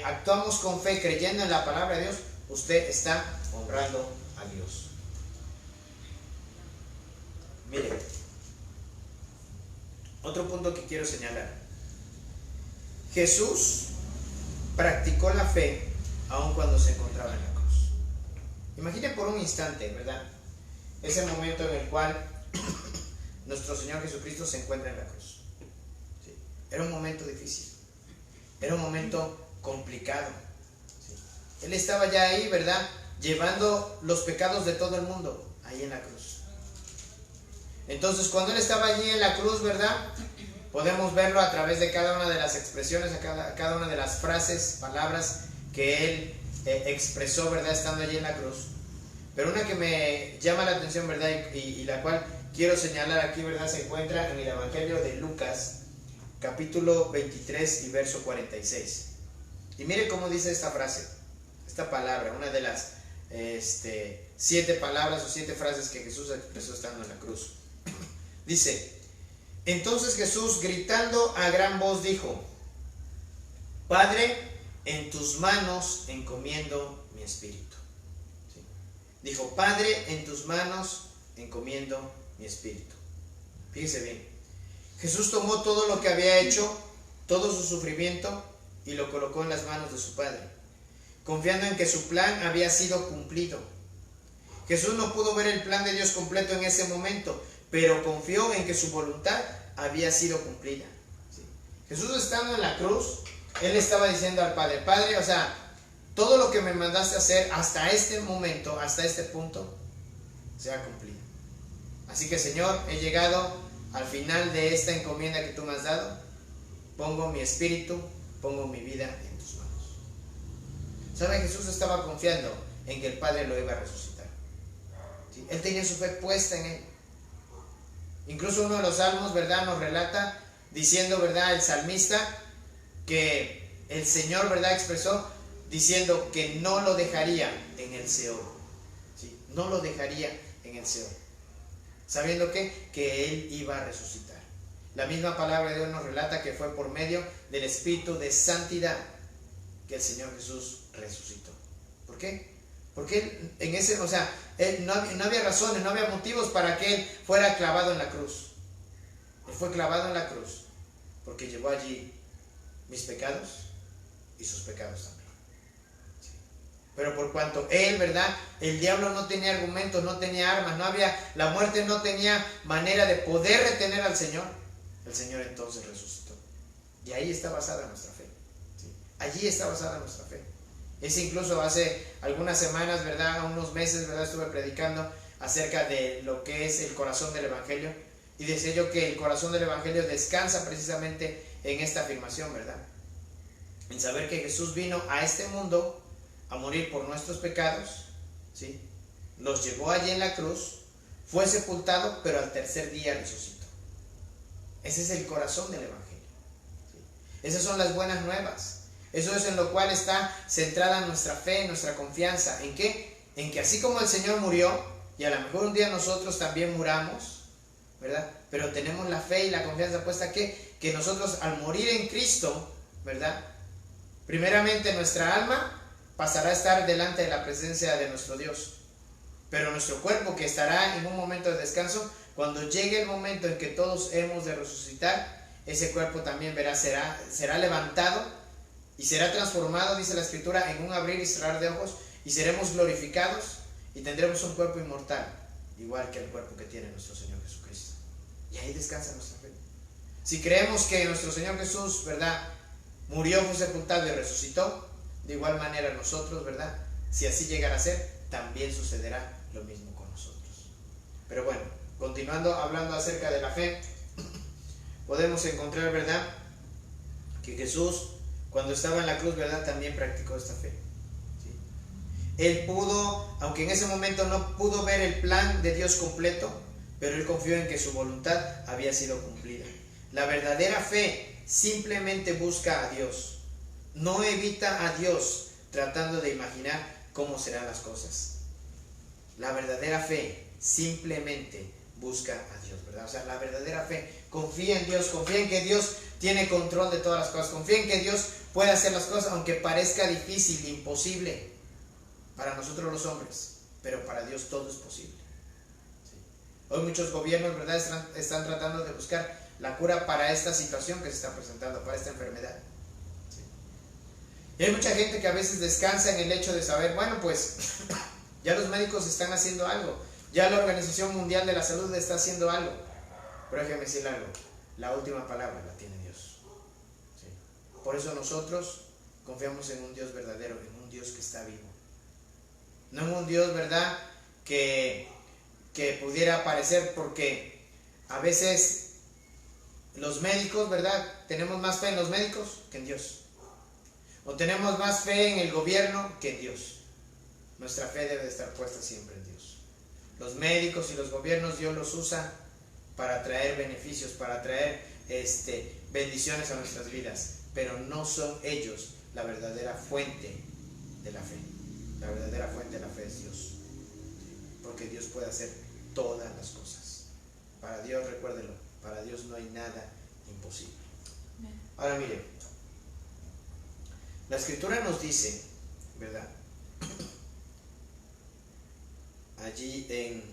actuamos con fe creyendo en la palabra de Dios, usted está honrando a Dios. Mire, otro punto que quiero señalar. Jesús practicó la fe aun cuando se encontraba en la cruz. Imagine por un instante, ¿verdad? Ese momento en el cual nuestro Señor Jesucristo se encuentra en la cruz. ¿Sí? Era un momento difícil. Era un momento complicado. ¿Sí? Él estaba ya ahí, ¿verdad? Llevando los pecados de todo el mundo, ahí en la cruz. Entonces, cuando Él estaba allí en la cruz, ¿verdad? Podemos verlo a través de cada una de las expresiones, cada una de las frases, palabras que Él expresó, ¿verdad? Estando allí en la cruz. Pero una que me llama la atención, ¿verdad? Y la cual quiero señalar aquí, ¿verdad? Se encuentra en el Evangelio de Lucas, capítulo 23 y verso 46. Y mire cómo dice esta frase, esta palabra, una de las 7 palabras o 7 frases que Jesús expresó estando en la cruz. Dice: entonces Jesús, gritando a gran voz, dijo: Padre, en tus manos encomiendo mi espíritu. ¿Sí? Dijo: Padre, en tus manos encomiendo mi espíritu. Fíjese bien, Jesús tomó todo lo que había hecho, todo su sufrimiento, y lo colocó en las manos de su Padre, confiando en que su plan había sido cumplido. Jesús no pudo ver el plan de Dios completo en ese momento, pero confió en que su voluntad había sido cumplida. ¿Sí? Jesús, estando en la cruz, Él estaba diciendo al Padre: Padre, o sea, todo lo que me mandaste hacer hasta este momento, hasta este punto, se ha cumplido. Así que, Señor, he llegado al final de esta encomienda que tú me has dado. Pongo mi espíritu, pongo mi vida en tus manos. ¿Sabe? Jesús estaba confiando en que el Padre lo iba a resucitar. ¿Sí? Él tenía su fe puesta en Él. Incluso uno de los salmos, ¿verdad?, nos relata diciendo, ¿verdad?, el salmista, que el Señor, ¿verdad?, expresó diciendo que no lo dejaría en el Seol. ¿Sí? No lo dejaría en el Seol. ¿Sabiendo qué? Que Él iba a resucitar. La misma palabra de Dios nos relata que fue por medio del Espíritu de santidad que el Señor Jesús resucitó. ¿Por qué? Porque Él no había razones, no había motivos para que Él fuera clavado en la cruz. Él fue clavado en la cruz porque llevó allí mis pecados y sus pecados también. Sí. Pero por cuanto Él, ¿verdad? El diablo no tenía argumentos, no tenía armas, la muerte no tenía manera de poder retener al Señor. El Señor entonces resucitó. Y ahí está basada nuestra fe. ¿Sí? Allí está basada nuestra fe. Es incluso hace algunas semanas, ¿verdad?, unos meses, ¿verdad?, estuve predicando acerca de lo que es el corazón del Evangelio, y decía yo que el corazón del Evangelio descansa precisamente en esta afirmación, ¿verdad?, en saber que Jesús vino a este mundo a morir por nuestros pecados, ¿sí?, los llevó allí en la cruz, fue sepultado, pero al tercer día resucitó. Ese es el corazón del Evangelio, ¿sí? Esas son las buenas nuevas. Eso es en lo cual está centrada nuestra fe, nuestra confianza. ¿En qué? En que así como el Señor murió, y a lo mejor un día nosotros también muramos, ¿verdad? Pero tenemos la fe y la confianza puesta que nosotros, al morir en Cristo, ¿verdad?, primeramente nuestra alma pasará a estar delante de la presencia de nuestro Dios. Pero nuestro cuerpo, que estará en un momento de descanso, cuando llegue el momento en que todos hemos de resucitar, ese cuerpo también será levantado y será transformado, dice la Escritura, en un abrir y cerrar de ojos, y seremos glorificados y tendremos un cuerpo inmortal, igual que el cuerpo que tiene nuestro Señor Jesucristo. Y ahí descansa nuestra fe. Si creemos que nuestro Señor Jesús, ¿verdad?, murió, fue sepultado y resucitó, de igual manera nosotros, ¿verdad?, si así llegara a ser, también sucederá lo mismo con nosotros. Pero bueno, continuando hablando acerca de la fe, podemos encontrar, ¿verdad?, que Jesús, cuando estaba en la cruz, ¿verdad?, también practicó esta fe. ¿Sí? Él pudo, aunque en ese momento no pudo ver el plan de Dios completo, pero él confió en que su voluntad había sido cumplida. La verdadera fe simplemente busca a Dios, no evita a Dios tratando de imaginar cómo serán las cosas. La verdadera fe simplemente busca a Dios, ¿verdad? O sea, la verdadera fe confía en Dios, confía en que Dios tiene control de todas las cosas, confía en que Dios puede hacer las cosas aunque parezca difícil, imposible para nosotros los hombres, pero para Dios todo es posible. ¿Sí? Hoy muchos gobiernos, ¿verdad?, están tratando de buscar la cura para esta situación que se está presentando, para esta enfermedad. ¿Sí? Y hay mucha gente que a veces descansa en el hecho de saber, bueno, pues ya los médicos están haciendo algo, ya la Organización Mundial de la Salud está haciendo algo. Pero déjeme decirle algo, la última palabra la tiene Dios. ¿Sí? Por eso nosotros confiamos en un Dios verdadero, en un Dios que está vivo. No en un Dios, ¿verdad?, que pudiera aparecer, porque a veces los médicos, ¿verdad?, tenemos más fe en los médicos que en Dios. O tenemos más fe en el gobierno que en Dios. Nuestra fe debe de estar puesta siempre en Dios. Los médicos y los gobiernos Dios los usa para traer beneficios, para traer bendiciones a nuestras vidas, pero no son ellos la verdadera fuente de la fe. La verdadera fuente de la fe es Dios, porque Dios puede hacer todas las cosas. Para Dios, recuérdelo, para Dios no hay nada imposible. Ahora mire, la Escritura nos dice, ¿verdad?, allí en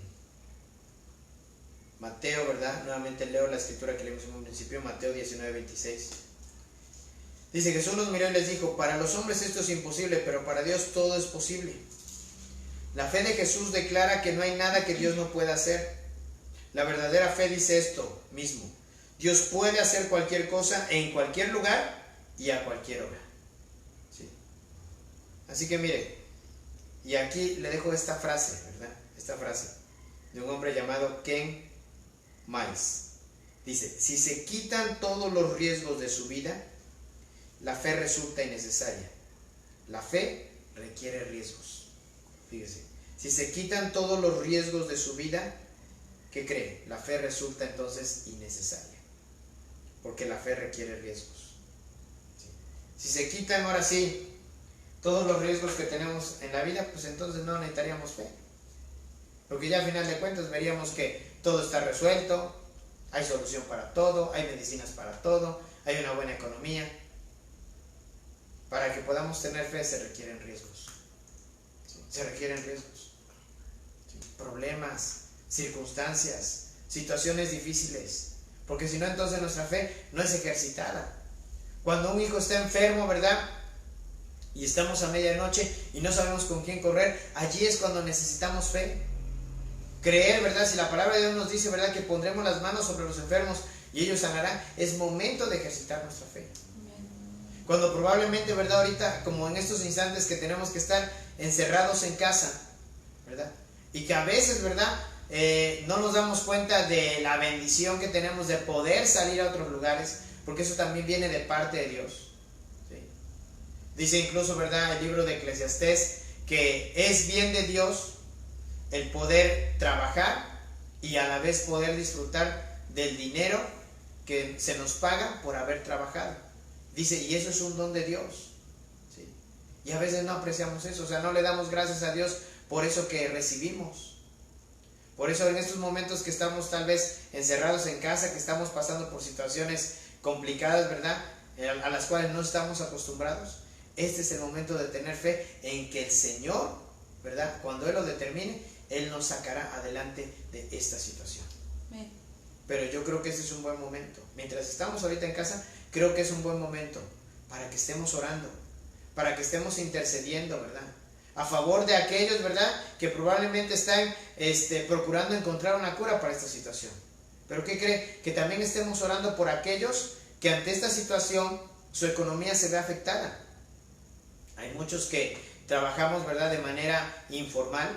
Mateo, ¿verdad?, nuevamente leo la Escritura que leímos en un principio, Mateo 19:26. Dice: Jesús los miró y les dijo: para los hombres esto es imposible, pero para Dios todo es posible. La fe de Jesús declara que no hay nada que Dios no pueda hacer. La verdadera fe dice esto mismo: Dios puede hacer cualquier cosa en cualquier lugar y a cualquier hora. ¿Sí? Así que mire, y aquí le dejo esta frase, ¿verdad? Esta frase de un hombre llamado Ken Miles. Dice: si se quitan todos los riesgos de su vida, la fe resulta innecesaria. La fe requiere riesgos. Fíjese, si se quitan todos los riesgos de su vida, ¿qué cree? La fe resulta entonces innecesaria, porque la fe requiere riesgos. ¿Sí? Si se quitan ahora sí todos los riesgos que tenemos en la vida, pues entonces no necesitaríamos fe, porque ya al final de cuentas veríamos que todo está resuelto, hay solución para todo, hay medicinas para todo, hay una buena economía. Para que podamos tener fe se requieren riesgos. ¿Sí? Se requieren riesgos. ¿Sí? Problemas, circunstancias, situaciones difíciles. Porque si no, entonces nuestra fe no es ejercitada. Cuando un hijo está enfermo, ¿verdad?, y estamos a medianoche y no sabemos con quién correr, allí es cuando necesitamos fe. Creer, ¿verdad? Si la palabra de Dios nos dice, ¿verdad?, que pondremos las manos sobre los enfermos y ellos sanarán, es momento de ejercitar nuestra fe. Cuando probablemente, ¿verdad?, ahorita, como en estos instantes que tenemos que estar encerrados en casa, ¿verdad?, y que a veces, ¿verdad?, no nos damos cuenta de la bendición que tenemos de poder salir a otros lugares, porque eso también viene de parte de Dios. ¿Sí? Dice incluso, ¿verdad?, el libro de Eclesiastés, que es bien de Dios el poder trabajar y a la vez poder disfrutar del dinero que se nos paga por haber trabajado. Dice, y eso es un don de Dios. ¿Sí? Y a veces no apreciamos eso, o sea, no le damos gracias a Dios por eso que recibimos. Por eso en estos momentos que estamos tal vez encerrados en casa, que estamos pasando por situaciones complicadas, ¿verdad?, a las cuales no estamos acostumbrados, este es el momento de tener fe en que el Señor, ¿verdad?, cuando Él lo determine, Él nos sacará adelante de esta situación. Amén. Pero yo creo que este es un buen momento. Mientras estamos ahorita en casa, creo que es un buen momento para que estemos orando, para que estemos intercediendo, ¿verdad? A favor de aquellos, ¿verdad?, que probablemente están procurando encontrar una cura para esta situación. Pero ¿qué cree? Que también estemos orando por aquellos que ante esta situación su economía se ve afectada. Hay muchos que trabajamos, ¿verdad?, de manera informal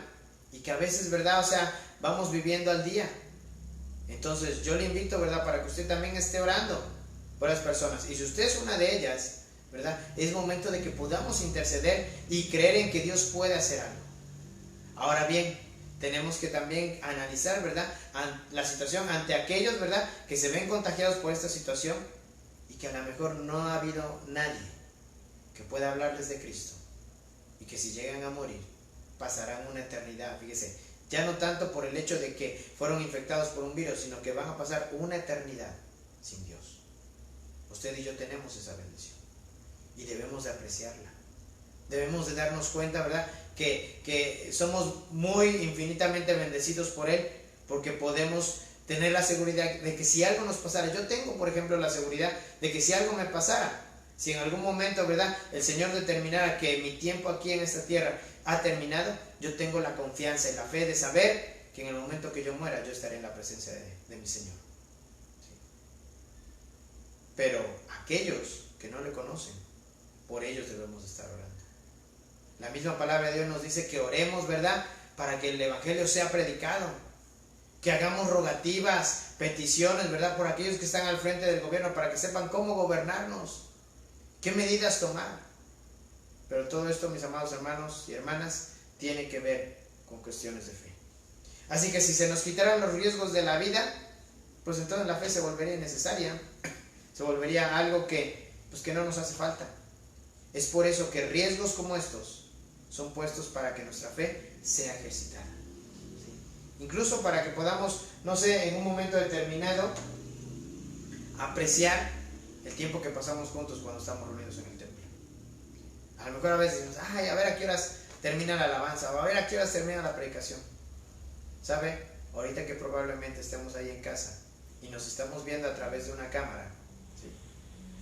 y que a veces, ¿verdad?, o sea, vamos viviendo al día. Entonces yo le invito, ¿verdad?, para que usted también esté orando por las personas. Y si usted es una de ellas, ¿verdad?, es momento de que podamos interceder y creer en que Dios puede hacer algo. Ahora bien, tenemos que también analizar, ¿verdad?, la situación ante aquellos, ¿verdad?, que se ven contagiados por esta situación y que a lo mejor no ha habido nadie que pueda hablarles de Cristo, y que si llegan a morir pasarán una eternidad, fíjese, ya no tanto por el hecho de que fueron infectados por un virus, sino que van a pasar una eternidad sin Dios. Usted y yo tenemos esa bendición y debemos de apreciarla. Debemos de darnos cuenta, ¿verdad?, que somos muy infinitamente bendecidos por Él, porque podemos tener la seguridad de que si algo nos pasara, yo tengo, por ejemplo, la seguridad de que si algo me pasara, si en algún momento, ¿verdad?, el Señor determinara que mi tiempo aquí en esta tierra ha terminado, yo tengo la confianza y la fe de saber que en el momento que yo muera, yo estaré en la presencia de mi Señor. ¿Sí? Pero aquellos que no le conocen, por ellos debemos estar orando. La misma palabra de Dios nos dice que oremos, ¿verdad?, para que el Evangelio sea predicado, que hagamos rogativas, peticiones, ¿verdad?, por aquellos que están al frente del gobierno, para que sepan cómo gobernarnos, qué medidas tomar. Pero todo esto, mis amados hermanos y hermanas, tiene que ver con cuestiones de fe. Así que si se nos quitaran los riesgos de la vida, pues entonces la fe se volvería innecesaria, se volvería algo que no nos hace falta. Es por eso que riesgos como estos son puestos para que nuestra fe sea ejercitada. ¿Sí? Incluso para que podamos, no sé, en un momento determinado, apreciar el tiempo que pasamos juntos cuando estamos reunidos en el templo. A lo mejor a veces decimos, ay, a ver a qué horas termina la alabanza, o a ver a qué horas termina la predicación. ¿Sabe? Ahorita que probablemente estemos ahí en casa y nos estamos viendo a través de una cámara, ¿sí?,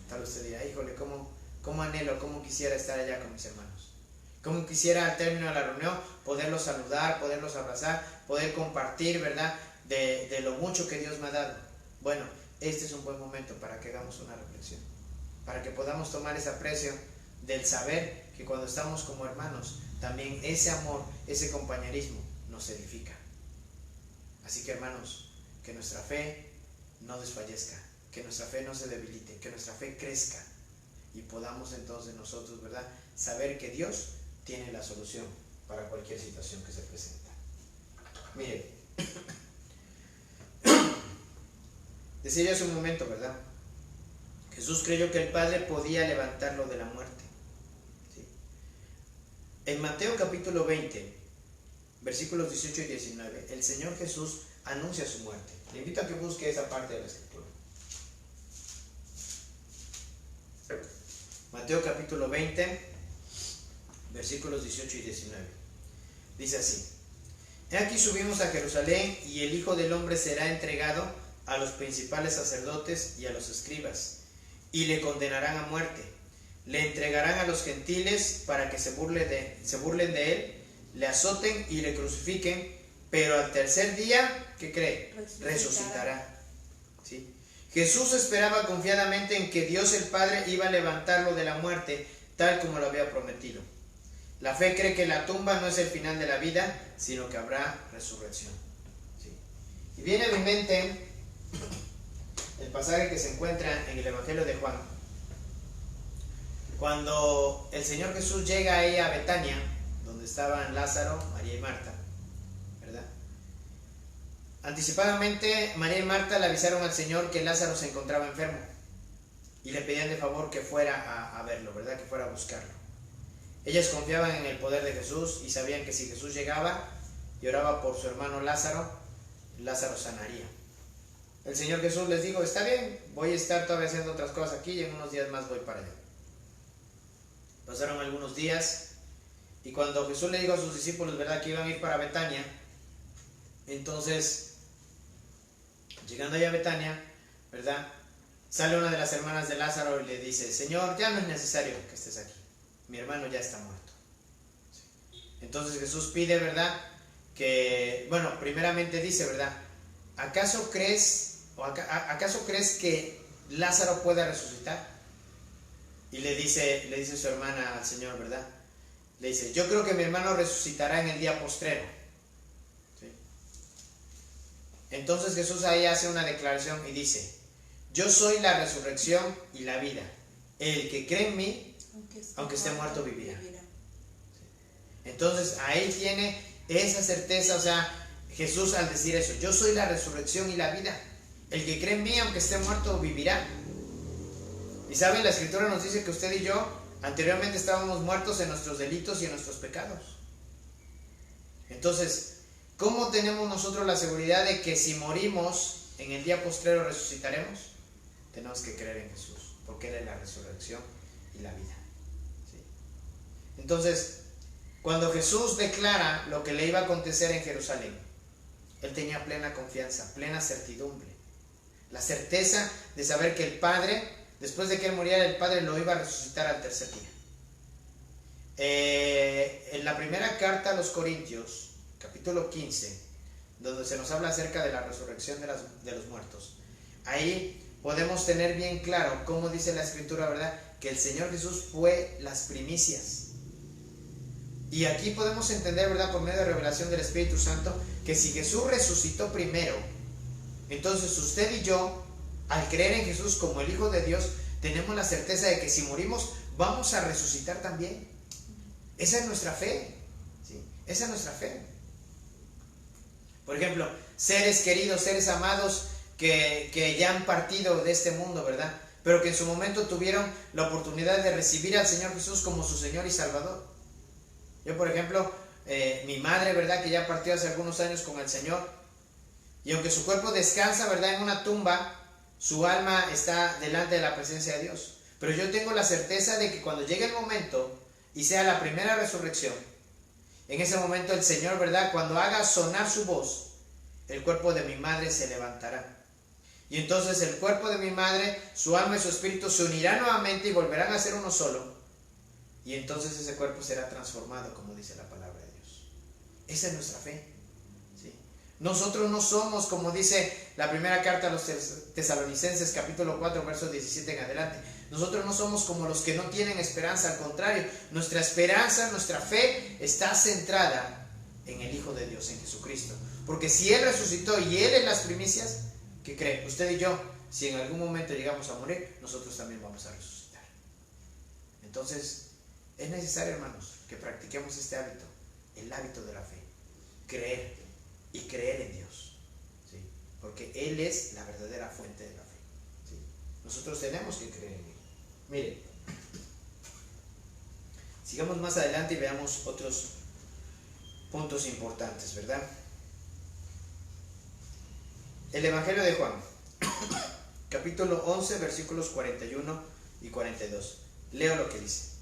tal vez usted dirá, híjole, ¿cómo anhelo, cómo quisiera estar allá con mis hermanos? Cómo quisiera al término de la reunión poderlos saludar, poderlos abrazar, poder compartir, ¿verdad?, de lo mucho que Dios me ha dado. Bueno, este es un buen momento para que hagamos una reflexión, para que podamos tomar ese aprecio del saber que cuando estamos como hermanos, también ese amor, ese compañerismo nos edifica. Así que, hermanos, que nuestra fe no desfallezca, que nuestra fe no se debilite, que nuestra fe crezca y podamos entonces nosotros, ¿verdad?, saber que Dios tiene la solución para cualquier situación que se presenta. Mire, decía yo hace un momento, ¿verdad?, Jesús creyó que el Padre podía levantarlo de la muerte. ¿Sí? En Mateo capítulo 20, versículos 18 y 19, el Señor Jesús anuncia su muerte. Le invito a que busque esa parte de la Escritura. Mateo capítulo 20, versículos 18 y 19. Dice así: He aquí subimos a Jerusalén, y el Hijo del Hombre será entregado a los principales sacerdotes y a los escribas, y le condenarán a muerte. Le entregarán a los gentiles para que se burlen de él, le azoten y le crucifiquen, pero al tercer día, ¿qué cree? Resucitará. ¿Sí? Jesús esperaba confiadamente en que Dios el Padre iba a levantarlo de la muerte, tal como lo había prometido. La fe cree que la tumba no es el final de la vida, sino que habrá resurrección. ¿Sí? Y viene a mi mente el pasaje que se encuentra en el Evangelio de Juan, cuando el Señor Jesús llega ahí a Betania, donde estaban Lázaro, María y Marta, ¿verdad? Anticipadamente, María y Marta le avisaron al Señor que Lázaro se encontraba enfermo y le pedían de favor que fuera a verlo, ¿verdad?, que fuera a buscarlo. Ellas confiaban en el poder de Jesús y sabían que si Jesús llegaba y oraba por su hermano Lázaro, Lázaro sanaría. El Señor Jesús les dijo: está bien, voy a estar todavía haciendo otras cosas aquí y en unos días más voy para allá. Pasaron algunos días y cuando Jesús le dijo a sus discípulos, ¿verdad?, que iban a ir para Betania, Entonces, llegando allá a Betania, ¿verdad? Sale una de las hermanas de Lázaro y le dice, Señor, ya no es necesario que estés aquí, mi hermano ya está muerto. Entonces Jesús pide, ¿verdad? Que, bueno, primeramente dice, ¿verdad? ¿Acaso crees que Lázaro pueda resucitar? Y le dice su hermana al Señor, ¿verdad? Le dice, yo creo que mi hermano resucitará en el día postrero. ¿Sí? Entonces Jesús ahí hace una declaración y dice, yo soy la resurrección y la vida. El que cree en mí, aunque esté muerto, vivirá. Entonces ahí tiene esa certeza, o sea, Jesús al decir eso, yo soy la resurrección y la vida. El que cree en mí, aunque esté muerto, vivirá. Y saben, la Escritura nos dice que usted y yo anteriormente estábamos muertos en nuestros delitos y en nuestros pecados. Entonces, ¿cómo tenemos nosotros la seguridad de que si morimos en el día postrero resucitaremos? Tenemos que creer en Jesús, porque Él es la resurrección y la vida. ¿Sí? Entonces, cuando Jesús declara lo que le iba a acontecer en Jerusalén, Él tenía plena confianza, plena certidumbre. La certeza de saber que el Padre, después de que Él muriera, el Padre lo iba a resucitar al tercer día. En la primera carta a los Corintios, capítulo 15, donde se nos habla acerca de la resurrección de los muertos, ahí podemos tener bien claro cómo dice la Escritura, ¿verdad? Que el Señor Jesús fue las primicias. Y aquí podemos entender, ¿verdad? Por medio de revelación del Espíritu Santo, que si Jesús resucitó primero, entonces usted y yo, al creer en Jesús como el Hijo de Dios, tenemos la certeza de que si morimos, vamos a resucitar también. Esa es nuestra fe. ¿Sí? Esa es nuestra fe. Por ejemplo, seres queridos, seres amados que ya han partido de este mundo, ¿verdad? Pero que en su momento tuvieron la oportunidad de recibir al Señor Jesús como su Señor y Salvador. Yo, por ejemplo, mi madre, ¿verdad? Que ya partió hace algunos años con el Señor. Y aunque su cuerpo descansa, ¿verdad? En una tumba, su alma está delante de la presencia de Dios. Pero yo tengo la certeza de que cuando llegue el momento y sea la primera resurrección, en ese momento el Señor, ¿verdad? Cuando haga sonar su voz, el cuerpo de mi madre se levantará. Y entonces el cuerpo de mi madre, su alma y su espíritu se unirán nuevamente y volverán a ser uno solo. Y entonces ese cuerpo será transformado, como dice la palabra de Dios. Esa es nuestra fe. ¿Sí? Nosotros no somos, como dice la primera carta a los Tesalonicenses, capítulo 4, versos 17 en adelante. Nosotros no somos como los que no tienen esperanza. Al contrario, nuestra esperanza, nuestra fe está centrada en el Hijo de Dios, en Jesucristo. Porque si Él resucitó y Él es las primicias, ¿qué cree? Usted y yo, si en algún momento llegamos a morir, nosotros también vamos a resucitar. Entonces, es necesario, hermanos, que practiquemos este hábito, el hábito de la fe. Creer y creer en Dios. ¿Sí? Porque Él es la verdadera fuente de la fe. ¿Sí? Nosotros tenemos que creer en Él. Miren, sigamos más adelante y veamos otros puntos importantes, ¿verdad? El Evangelio de Juan, capítulo 11, versículos 41 y 42. Leo lo que dice.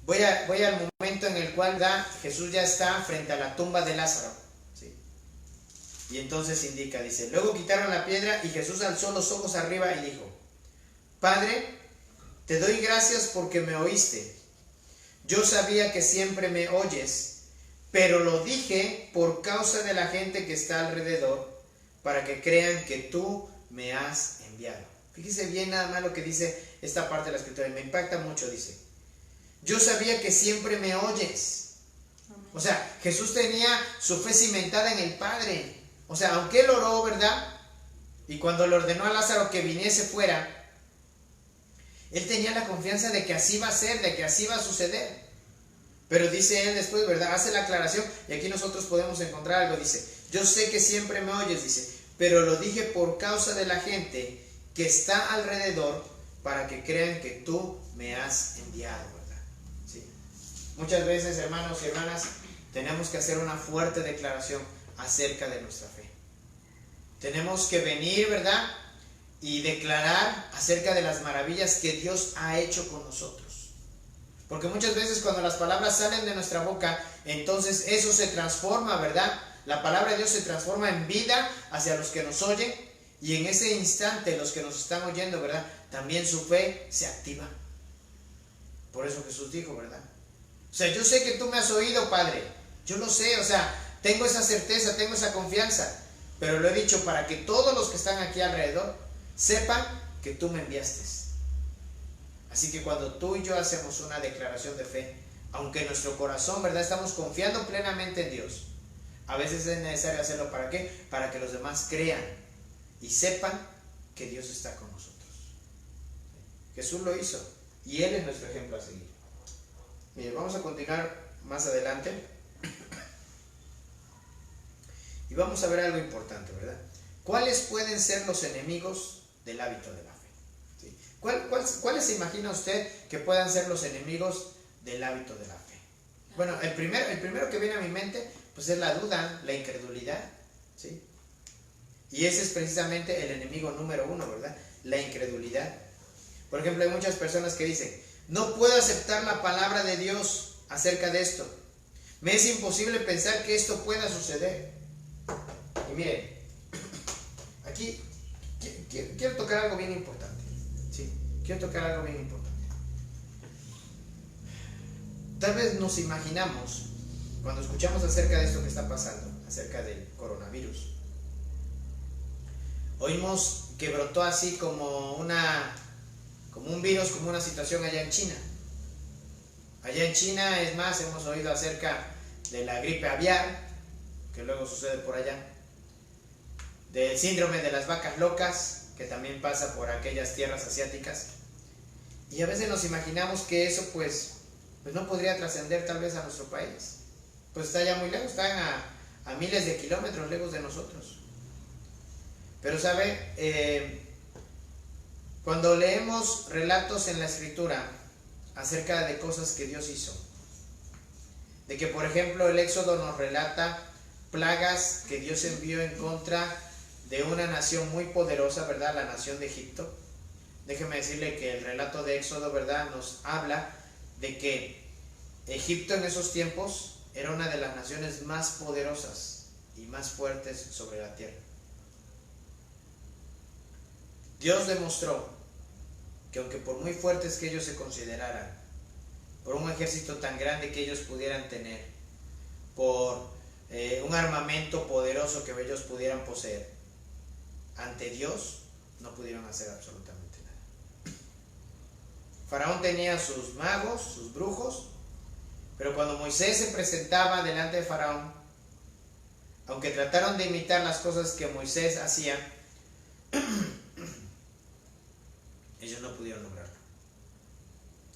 Voy al momento en el cual Jesús ya está frente a la tumba de Lázaro. ¿Sí? Y entonces indica, dice, luego quitaron la piedra y Jesús alzó los ojos arriba y dijo, Padre, te doy gracias porque me oíste. Yo sabía que siempre me oyes, pero lo dije por causa de la gente que está alrededor, para que crean que tú me has enviado. Fíjese bien nada más lo que dice esta parte de la Escritura, y me impacta mucho, dice, yo sabía que siempre me oyes. O sea, Jesús tenía su fe cimentada en el Padre. O sea, aunque Él oró, ¿verdad? Y cuando le ordenó a Lázaro que viniese fuera, Él tenía la confianza de que así va a ser, de que así va a suceder. Pero dice Él después, ¿verdad? Hace la aclaración y aquí nosotros podemos encontrar algo. Dice, yo sé que siempre me oyes, dice, pero lo dije por causa de la gente que está alrededor, para que crean que tú me has enviado, ¿verdad? ¿Sí? Muchas veces, hermanos y hermanas, tenemos que hacer una fuerte declaración acerca de nuestra fe. Tenemos que venir, ¿verdad? Y declarar acerca de las maravillas que Dios ha hecho con nosotros. Porque muchas veces cuando las palabras salen de nuestra boca, entonces eso se transforma, ¿verdad? la palabra de Dios se transforma en vida hacia los que nos oyen, y en ese instante los que nos están oyendo, ¿verdad? También su fe se activa. Por eso Jesús dijo, ¿verdad? O sea, yo sé que tú me has oído, Padre. Yo lo sé, o sea, tengo esa certeza, tengo esa confianza. Pero lo he dicho para que todos los que están aquí alrededor sepan que tú me enviaste. Así que cuando tú y yo hacemos una declaración de fe, aunque en nuestro corazón, ¿verdad?, estamos confiando plenamente en Dios, a veces es necesario hacerlo. ¿Para qué? Para que los demás crean y sepan que Dios está con nosotros. Jesús lo hizo y Él es nuestro ejemplo a seguir. Mire, vamos a continuar más adelante y vamos a ver algo importante, ¿verdad? ¿Cuáles pueden ser los enemigos del hábito de la fe? ¿Sí? ¿Cuáles se imagina usted que puedan ser los enemigos del hábito de la fe? Bueno, el primero que viene a mi mente pues es la duda, la incredulidad, ¿sí? Y ese es precisamente el enemigo número uno, ¿verdad? La incredulidad. Por ejemplo, hay muchas personas que dicen: no puedo aceptar la palabra de Dios acerca de esto. Me es imposible pensar que esto pueda suceder. Y miren, aquí quiero tocar algo bien importante. ¿Sí? Quiero tocar algo bien importante. Tal vez nos imaginamos, cuando escuchamos acerca de esto que está pasando, acerca del coronavirus, oímos que brotó así como un virus, como una situación allá en China. Allá en China, es más, hemos oído acerca de la gripe aviar, que luego sucede por allá, del síndrome de las vacas locas, que también pasa por aquellas tierras asiáticas. Y a veces nos imaginamos que eso pues no podría trascender tal vez a nuestro país. Pues está ya muy lejos, están a miles de kilómetros lejos de nosotros. Pero sabe, cuando leemos relatos en la Escritura acerca de cosas que Dios hizo, de que por ejemplo el Éxodo nos relata plagas que Dios envió en contra de una nación muy poderosa, ¿verdad? La nación de Egipto. Déjeme decirle que el relato de Éxodo, ¿verdad?, nos habla de que Egipto en esos tiempos era una de las naciones más poderosas y más fuertes sobre la tierra. Dios demostró que aunque por muy fuertes que ellos se consideraran, por un ejército tan grande que ellos pudieran tener, por un armamento poderoso que ellos pudieran poseer, ante Dios no pudieron hacer absolutamente nada. Faraón tenía sus magos, sus brujos, pero cuando Moisés se presentaba delante de Faraón, aunque trataron de imitar las cosas que Moisés hacía, ellos no pudieron lograrlo.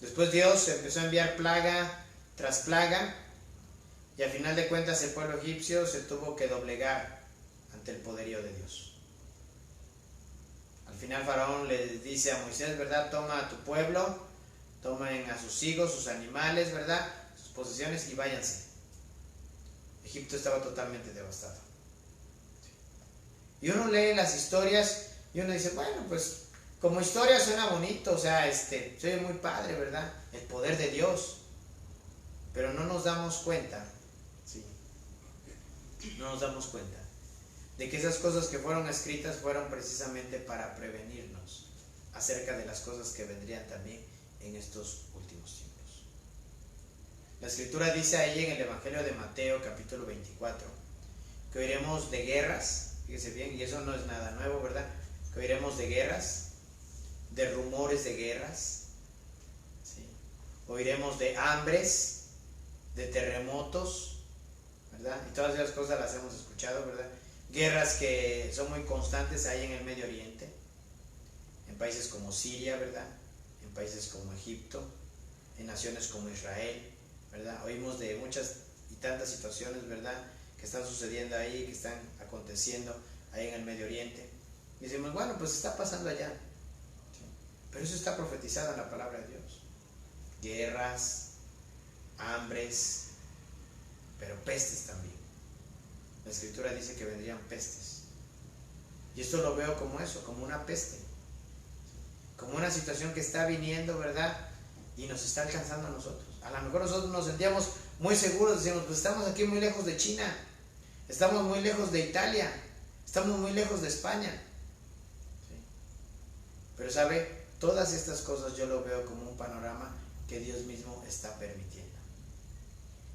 Después Dios empezó a enviar plaga tras plaga, y al final de cuentas el pueblo egipcio se tuvo que doblegar ante el poderío de Dios. Al final Faraón le dice a Moisés, ¿verdad?, toma a tu pueblo, tomen a sus hijos, sus animales, ¿verdad?, sus posesiones, y váyanse. Egipto estaba totalmente devastado. Y uno lee las historias y uno dice, bueno, pues como historia suena bonito, o sea, se oye muy padre, ¿verdad?, el poder de Dios. Pero no nos damos cuenta, ¿sí?, no nos damos cuenta de que esas cosas que fueron escritas fueron precisamente para prevenirnos acerca de las cosas que vendrían también en estos últimos tiempos. La Escritura dice ahí en el Evangelio de Mateo, capítulo 24, que oiremos de guerras, fíjese bien, y eso no es nada nuevo, ¿verdad?, que oiremos de guerras, de rumores de guerras, ¿sí?, oiremos de hambres, de terremotos, ¿verdad?, y todas esas cosas las hemos escuchado, ¿verdad?, guerras que son muy constantes ahí en el Medio Oriente, en países como Siria, ¿verdad?, en países como Egipto, en naciones como Israel, ¿verdad? Oímos de muchas y tantas situaciones, ¿verdad?, que están sucediendo ahí, que están aconteciendo ahí en el Medio Oriente. Y decimos, bueno, pues está pasando allá, ¿sí?, pero eso está profetizado en la palabra de Dios. Guerras, hambres, pero pestes también. La Escritura dice que vendrían pestes. Y esto lo veo como eso, como una peste. Como una situación que está viniendo, ¿verdad?, y nos está alcanzando a nosotros. A lo mejor nosotros nos sentíamos muy seguros, decíamos, pues estamos aquí muy lejos de China. Estamos muy lejos de Italia, estamos muy lejos de España. ¿Sí? Pero sabe, todas estas cosas yo lo veo como un panorama que Dios mismo está permitiendo.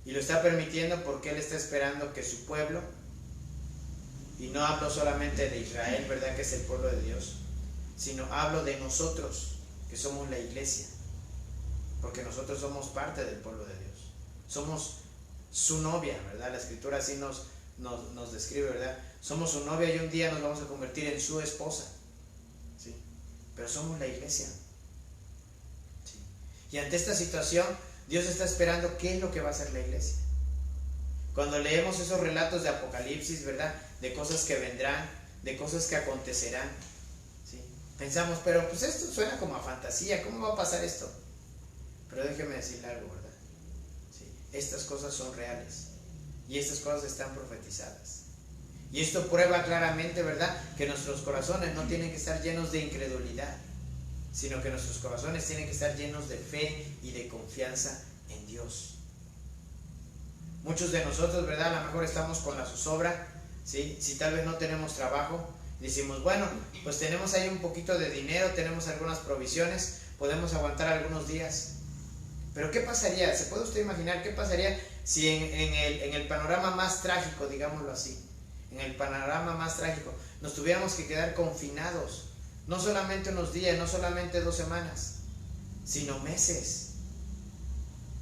Y lo está permitiendo porque Él está esperando que su pueblo, y no hablo solamente de Israel, ¿verdad?, que es el pueblo de Dios, sino hablo de nosotros, que somos la iglesia, porque nosotros somos parte del pueblo de Dios, somos su novia, ¿verdad? La escritura así nos describe, ¿verdad? Somos su novia y un día nos vamos a convertir en su esposa, ¿sí? Pero somos la iglesia, ¿sí? Y ante esta situación, Dios está esperando qué es lo que va a hacer la iglesia. Cuando leemos esos relatos de Apocalipsis, ¿verdad?, de cosas que vendrán, de cosas que acontecerán, ¿sí?, pensamos, pero pues esto suena como a fantasía, ¿cómo va a pasar esto? Pero déjeme decirle algo, ¿verdad? ¿Sí? Estas cosas son reales y estas cosas están profetizadas. Y esto prueba claramente, ¿verdad?, que nuestros corazones no tienen que estar llenos de incredulidad, sino que nuestros corazones tienen que estar llenos de fe y de confianza en Dios. Muchos de nosotros, ¿verdad?, a lo mejor estamos con la zozobra, ¿sí? Si tal vez no tenemos trabajo, decimos, bueno, pues tenemos ahí un poquito de dinero, tenemos algunas provisiones, podemos aguantar algunos días. Pero ¿qué pasaría? ¿Se puede usted imaginar qué pasaría si en el panorama más trágico, digámoslo así, en el panorama más trágico, nos tuviéramos que quedar confinados? No solamente unos días, no solamente 2 semanas, sino meses.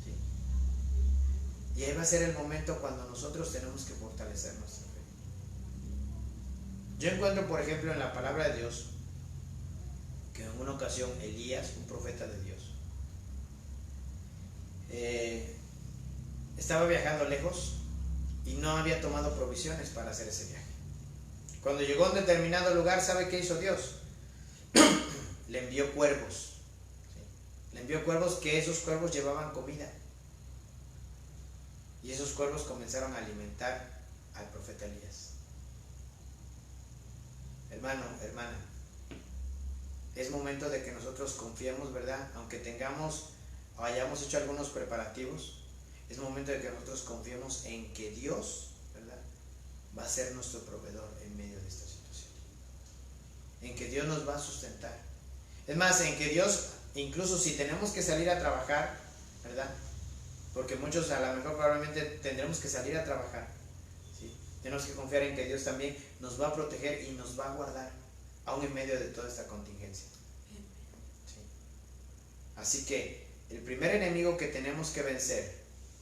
¿Sí? Y ahí va a ser el momento cuando nosotros tenemos que fortalecer nuestra fe. Yo encuentro, por ejemplo, en la palabra de Dios, que en una ocasión Elías, un profeta de Dios, estaba viajando lejos y no había tomado provisiones para hacer ese viaje. Cuando llegó a un determinado lugar, ¿sabe qué hizo Dios? Le envió cuervos, ¿sí? Le envió cuervos, que esos cuervos llevaban comida, y esos cuervos comenzaron a alimentar al profeta Elías. Hermano, hermana, es momento de que nosotros confiemos, ¿verdad? Aunque tengamos o hayamos hecho algunos preparativos, es momento de que nosotros confiemos en que Dios, ¿verdad?, va a ser nuestro proveedor en medio de esta situación, en que Dios nos va a sustentar. Es más, en que Dios, incluso si tenemos que salir a trabajar, ¿verdad?, porque muchos a lo mejor probablemente tendremos que salir a trabajar, ¿sí?, tenemos que confiar en que Dios también nos va a proteger y nos va a guardar, aún en medio de toda esta contingencia. ¿Sí? Así que el primer enemigo que tenemos que vencer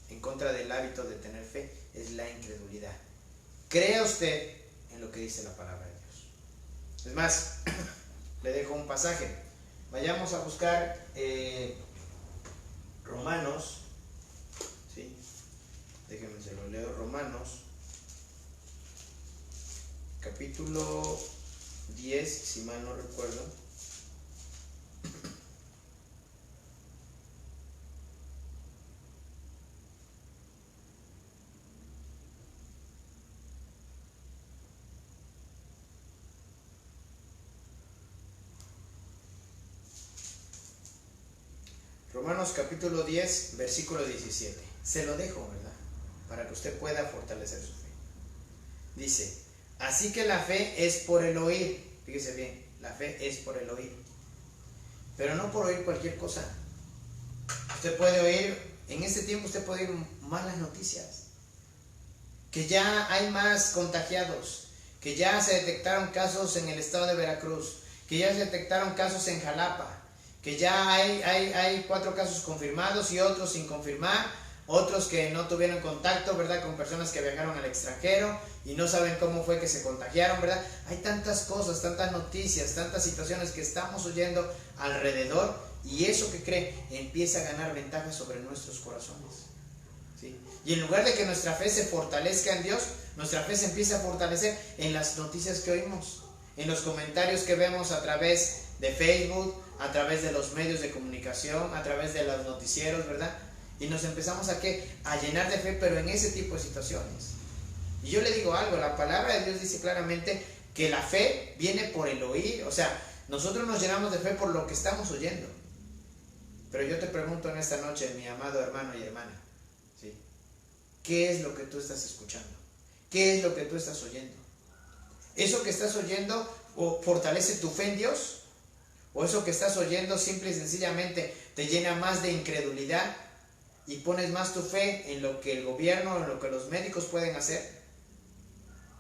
en contra del hábito de tener fe es la incredulidad. Crea usted en lo que dice la palabra de Dios. Es más, le dejo un pasaje. Vayamos a buscar Romanos, ¿sí? Déjenme se lo leo. Romanos, capítulo 10, si mal no recuerdo. Romanos capítulo 10, versículo 17. Se lo dejo, ¿verdad?, para que usted pueda fortalecer su fe. Dice, así que la fe es por el oír. Fíjese bien, la fe es por el oír. Pero no por oír cualquier cosa. Usted puede oír, en este tiempo usted puede oír malas noticias. Que ya hay más contagiados, que ya se detectaron casos en el estado de Veracruz, que ya se detectaron casos en Jalapa, que ya hay 4 casos confirmados y otros sin confirmar, otros que no tuvieron contacto, ¿verdad?, con personas que viajaron al extranjero y no saben cómo fue que se contagiaron, ¿verdad? Hay tantas cosas, tantas noticias, tantas situaciones que estamos oyendo alrededor, y eso que cree empieza a ganar ventaja sobre nuestros corazones, ¿sí? Y en lugar de que nuestra fe se fortalezca en Dios, nuestra fe se empieza a fortalecer en las noticias que oímos, en los comentarios que vemos a través de Facebook, a través de los medios de comunicación, a través de los noticieros, ¿verdad? Y nos empezamos a llenar de fe, pero en ese tipo de situaciones. Y yo le digo algo, la palabra de Dios dice claramente que la fe viene por el oír. O sea, nosotros nos llenamos de fe por lo que estamos oyendo. Pero yo te pregunto en esta noche, mi amado hermano y hermana, ¿sí?, ¿qué es lo que tú estás escuchando? ¿Qué es lo que tú estás oyendo? ¿Eso que estás oyendo fortalece tu fe en Dios? ¿O eso que estás oyendo simple y sencillamente te llena más de incredulidad y pones más tu fe en lo que el gobierno, en lo que los médicos pueden hacer?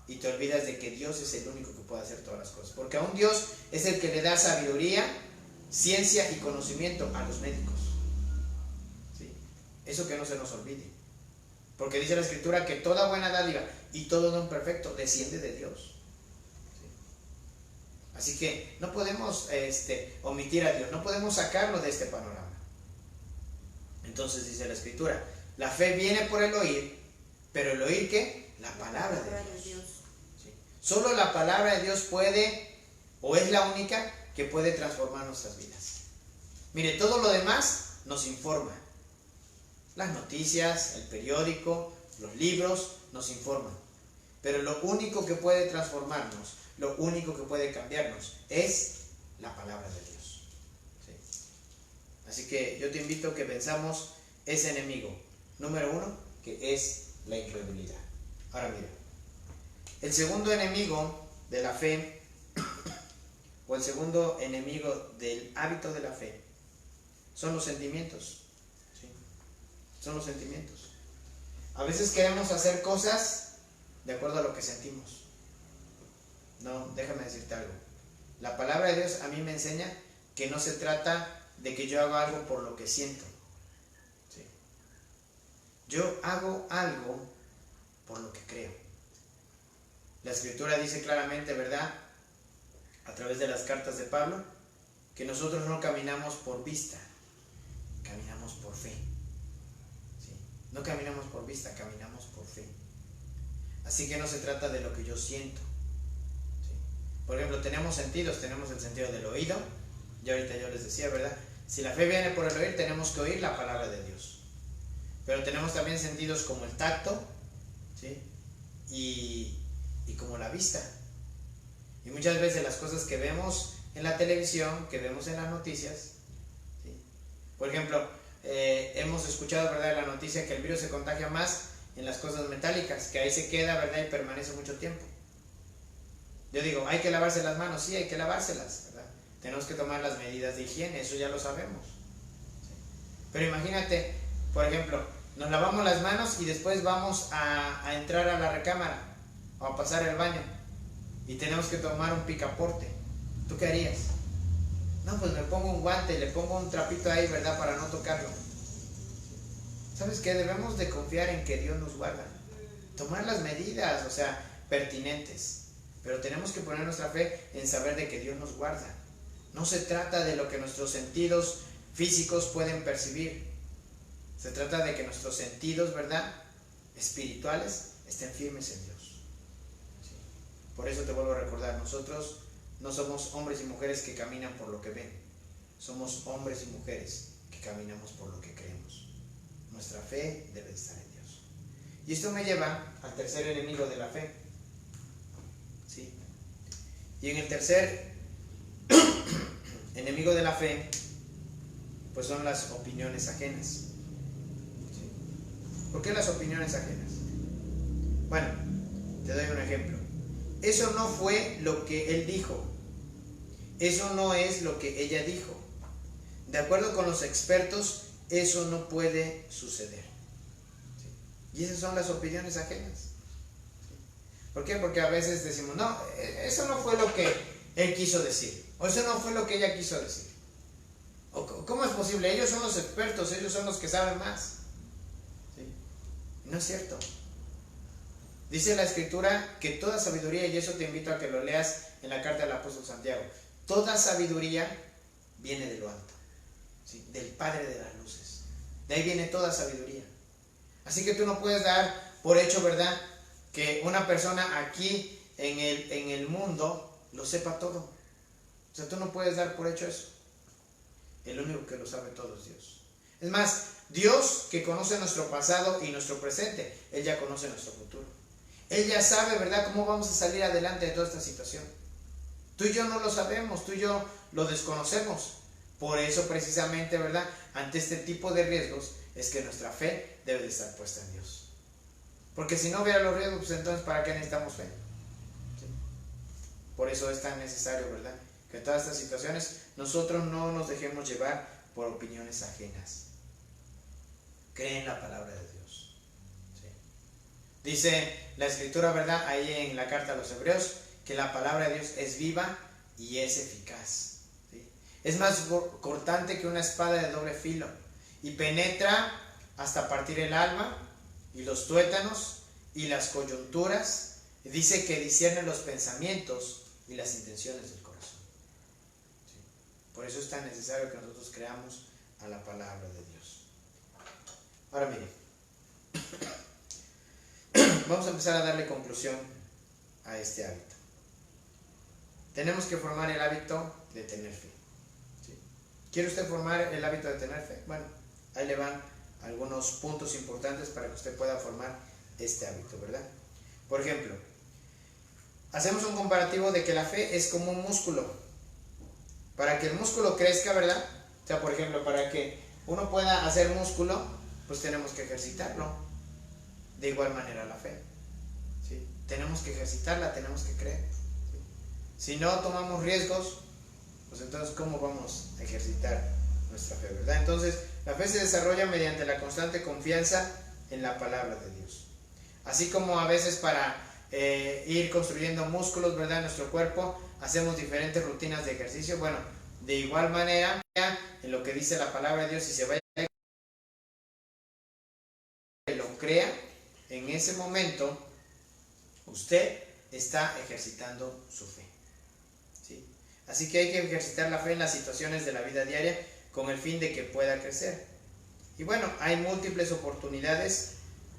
Y te olvidas de que Dios es el único que puede hacer todas las cosas. Porque aún Dios es el que le da sabiduría, ciencia y conocimiento a los médicos. ¿Sí? Eso que no se nos olvide. Porque dice la Escritura que toda buena dádiva y todo don perfecto desciende de Dios. ¿Sí? Así que no podemos omitir a Dios, no podemos sacarlo de este panorama. Entonces dice la Escritura, la fe viene por el oír, pero el oír ¿qué? La palabra de Dios. ¿Sí? Solo la palabra de Dios puede, o es la única que puede transformar nuestras vidas. Mire, todo lo demás nos informa. Las noticias, el periódico, los libros nos informan. Pero lo único que puede transformarnos, lo único que puede cambiarnos es la palabra de Dios. ¿Sí? Así que yo te invito a que venzamos ese enemigo. Número 1, que es la incredulidad. Ahora mira, el segundo enemigo de la fe, o el segundo enemigo del hábito de la fe, son los sentimientos. ¿Sí? Son los sentimientos. A veces queremos hacer cosas de acuerdo a lo que sentimos. No, déjame decirte algo. La palabra de Dios a mí me enseña que no se trata de que yo haga algo por lo que siento. ¿Sí? Yo hago algo por lo que creo. La Escritura dice claramente, ¿verdad?, a través de las cartas de Pablo, que nosotros no caminamos por vista, caminamos por fe. ¿Sí? No caminamos por vista, caminamos por fe. Así que no se trata de lo que yo siento. ¿Sí? Por ejemplo, tenemos sentidos, tenemos el sentido del oído, y ahorita yo les decía, ¿verdad? Si la fe viene por el oír, tenemos que oír la palabra de Dios. Pero tenemos también sentidos como el tacto, ¿sí? y como la vista. Y muchas veces las cosas que vemos en la televisión, que vemos en las noticias, ¿sí? Por ejemplo, hemos escuchado, ¿verdad?, la noticia que el virus se contagia más en las cosas metálicas, que ahí se queda, ¿verdad?, y permanece mucho tiempo. Yo digo, ¿hay que lavarse las manos? Sí, hay que lavárselas, ¿verdad? Tenemos que tomar las medidas de higiene, eso ya lo sabemos. ¿Sí? Pero imagínate, por ejemplo, nos lavamos las manos y después vamos a entrar a la recámara o a pasar el baño y tenemos que tomar un picaporte. ¿Tú qué harías? No, pues me pongo un guante, le pongo un trapito ahí, ¿verdad?, para no tocarlo. ¿Sabes qué? Debemos de confiar en que Dios nos guarda. Tomar las medidas, o sea, pertinentes. Pero tenemos que poner nuestra fe en saber de que Dios nos guarda. No se trata de lo que nuestros sentidos físicos pueden percibir. Se trata de que nuestros sentidos, ¿verdad?, espirituales estén firmes en Dios. ¿Sí? Por eso te vuelvo a recordar, nosotros no somos hombres y mujeres que caminan por lo que ven. Somos hombres y mujeres que caminamos por lo que creemos. Nuestra fe debe estar en Dios. Y esto me lleva al tercer enemigo de la fe. ¿Sí? Y en el tercer enemigo de la fe, pues son las opiniones ajenas. ¿Sí? ¿Por qué las opiniones ajenas? Bueno, te doy un ejemplo. Eso no fue lo que él dijo. Eso no es lo que ella dijo. De acuerdo con los expertos, eso no puede suceder. ¿Sí? Y esas son las opiniones ajenas. ¿Sí? ¿Por qué? Porque a veces decimos, no, eso no fue lo que él quiso decir. O eso no fue lo que ella quiso decir. O, ¿cómo es posible? Ellos son los expertos, ellos son los que saben más. ¿Sí? No es cierto. Dice la Escritura que toda sabiduría, y eso te invito a que lo leas en la carta del apóstol Santiago, toda sabiduría viene de lo alto, ¿sí?, del Padre de las luces. De ahí viene toda sabiduría. Así que tú no puedes dar por hecho, ¿verdad?, que una persona aquí en el mundo lo sepa todo. O sea, tú no puedes dar por hecho eso. El único que lo sabe todo es Dios. Es más, Dios, que conoce nuestro pasado y nuestro presente, Él ya conoce nuestro futuro. Él ya sabe, ¿verdad?, cómo vamos a salir adelante de toda esta situación. Tú y yo no lo sabemos, tú y yo lo desconocemos. Por eso precisamente, ¿verdad?, ante este tipo de riesgos es que nuestra fe debe de estar puesta en Dios. Porque si no hubiera los riesgos, pues entonces ¿para qué necesitamos fe? ¿Sí? Por eso es tan necesario, ¿verdad?, que en todas estas situaciones nosotros no nos dejemos llevar por opiniones ajenas. Cree en la palabra de Dios. ¿Sí? Dice la Escritura, ¿verdad?, ahí en la carta a los Hebreos, que la palabra de Dios es viva y es eficaz. ¿Sí? Es más cortante que una espada de doble filo y penetra hasta partir el alma y los tuétanos y las coyunturas. Dice que discierne los pensamientos y las intenciones del corazón. ¿Sí? Por eso es tan necesario que nosotros creamos a la palabra de Dios. Ahora mire, vamos a empezar a darle conclusión a este hábito. Tenemos que formar el hábito de tener fe. ¿Sí? ¿Quiere usted formar el hábito de tener fe? Bueno, ahí le van algunos puntos importantes para que usted pueda formar este hábito, ¿verdad? Por ejemplo, hacemos un comparativo de que la fe es como un músculo. Para que el músculo crezca, ¿verdad? O sea, por ejemplo, para que uno pueda hacer músculo, pues tenemos que ejercitarlo. De igual manera la fe. ¿Sí? Tenemos que ejercitarla, tenemos que creer. ¿Sí? Si no tomamos riesgos, pues entonces ¿cómo vamos a ejercitar nuestra fe, verdad? Entonces, la fe se desarrolla mediante la constante confianza en la palabra de Dios. Así como a veces para ir construyendo músculos, ¿verdad?, en nuestro cuerpo, hacemos diferentes rutinas de ejercicio. Bueno, de igual manera, en lo que dice la palabra de Dios, y se vaya y lo crea, en ese momento usted está ejercitando su fe. ¿Sí? Así que hay que ejercitar la fe en las situaciones de la vida diaria con el fin de que pueda crecer. Y bueno, hay múltiples oportunidades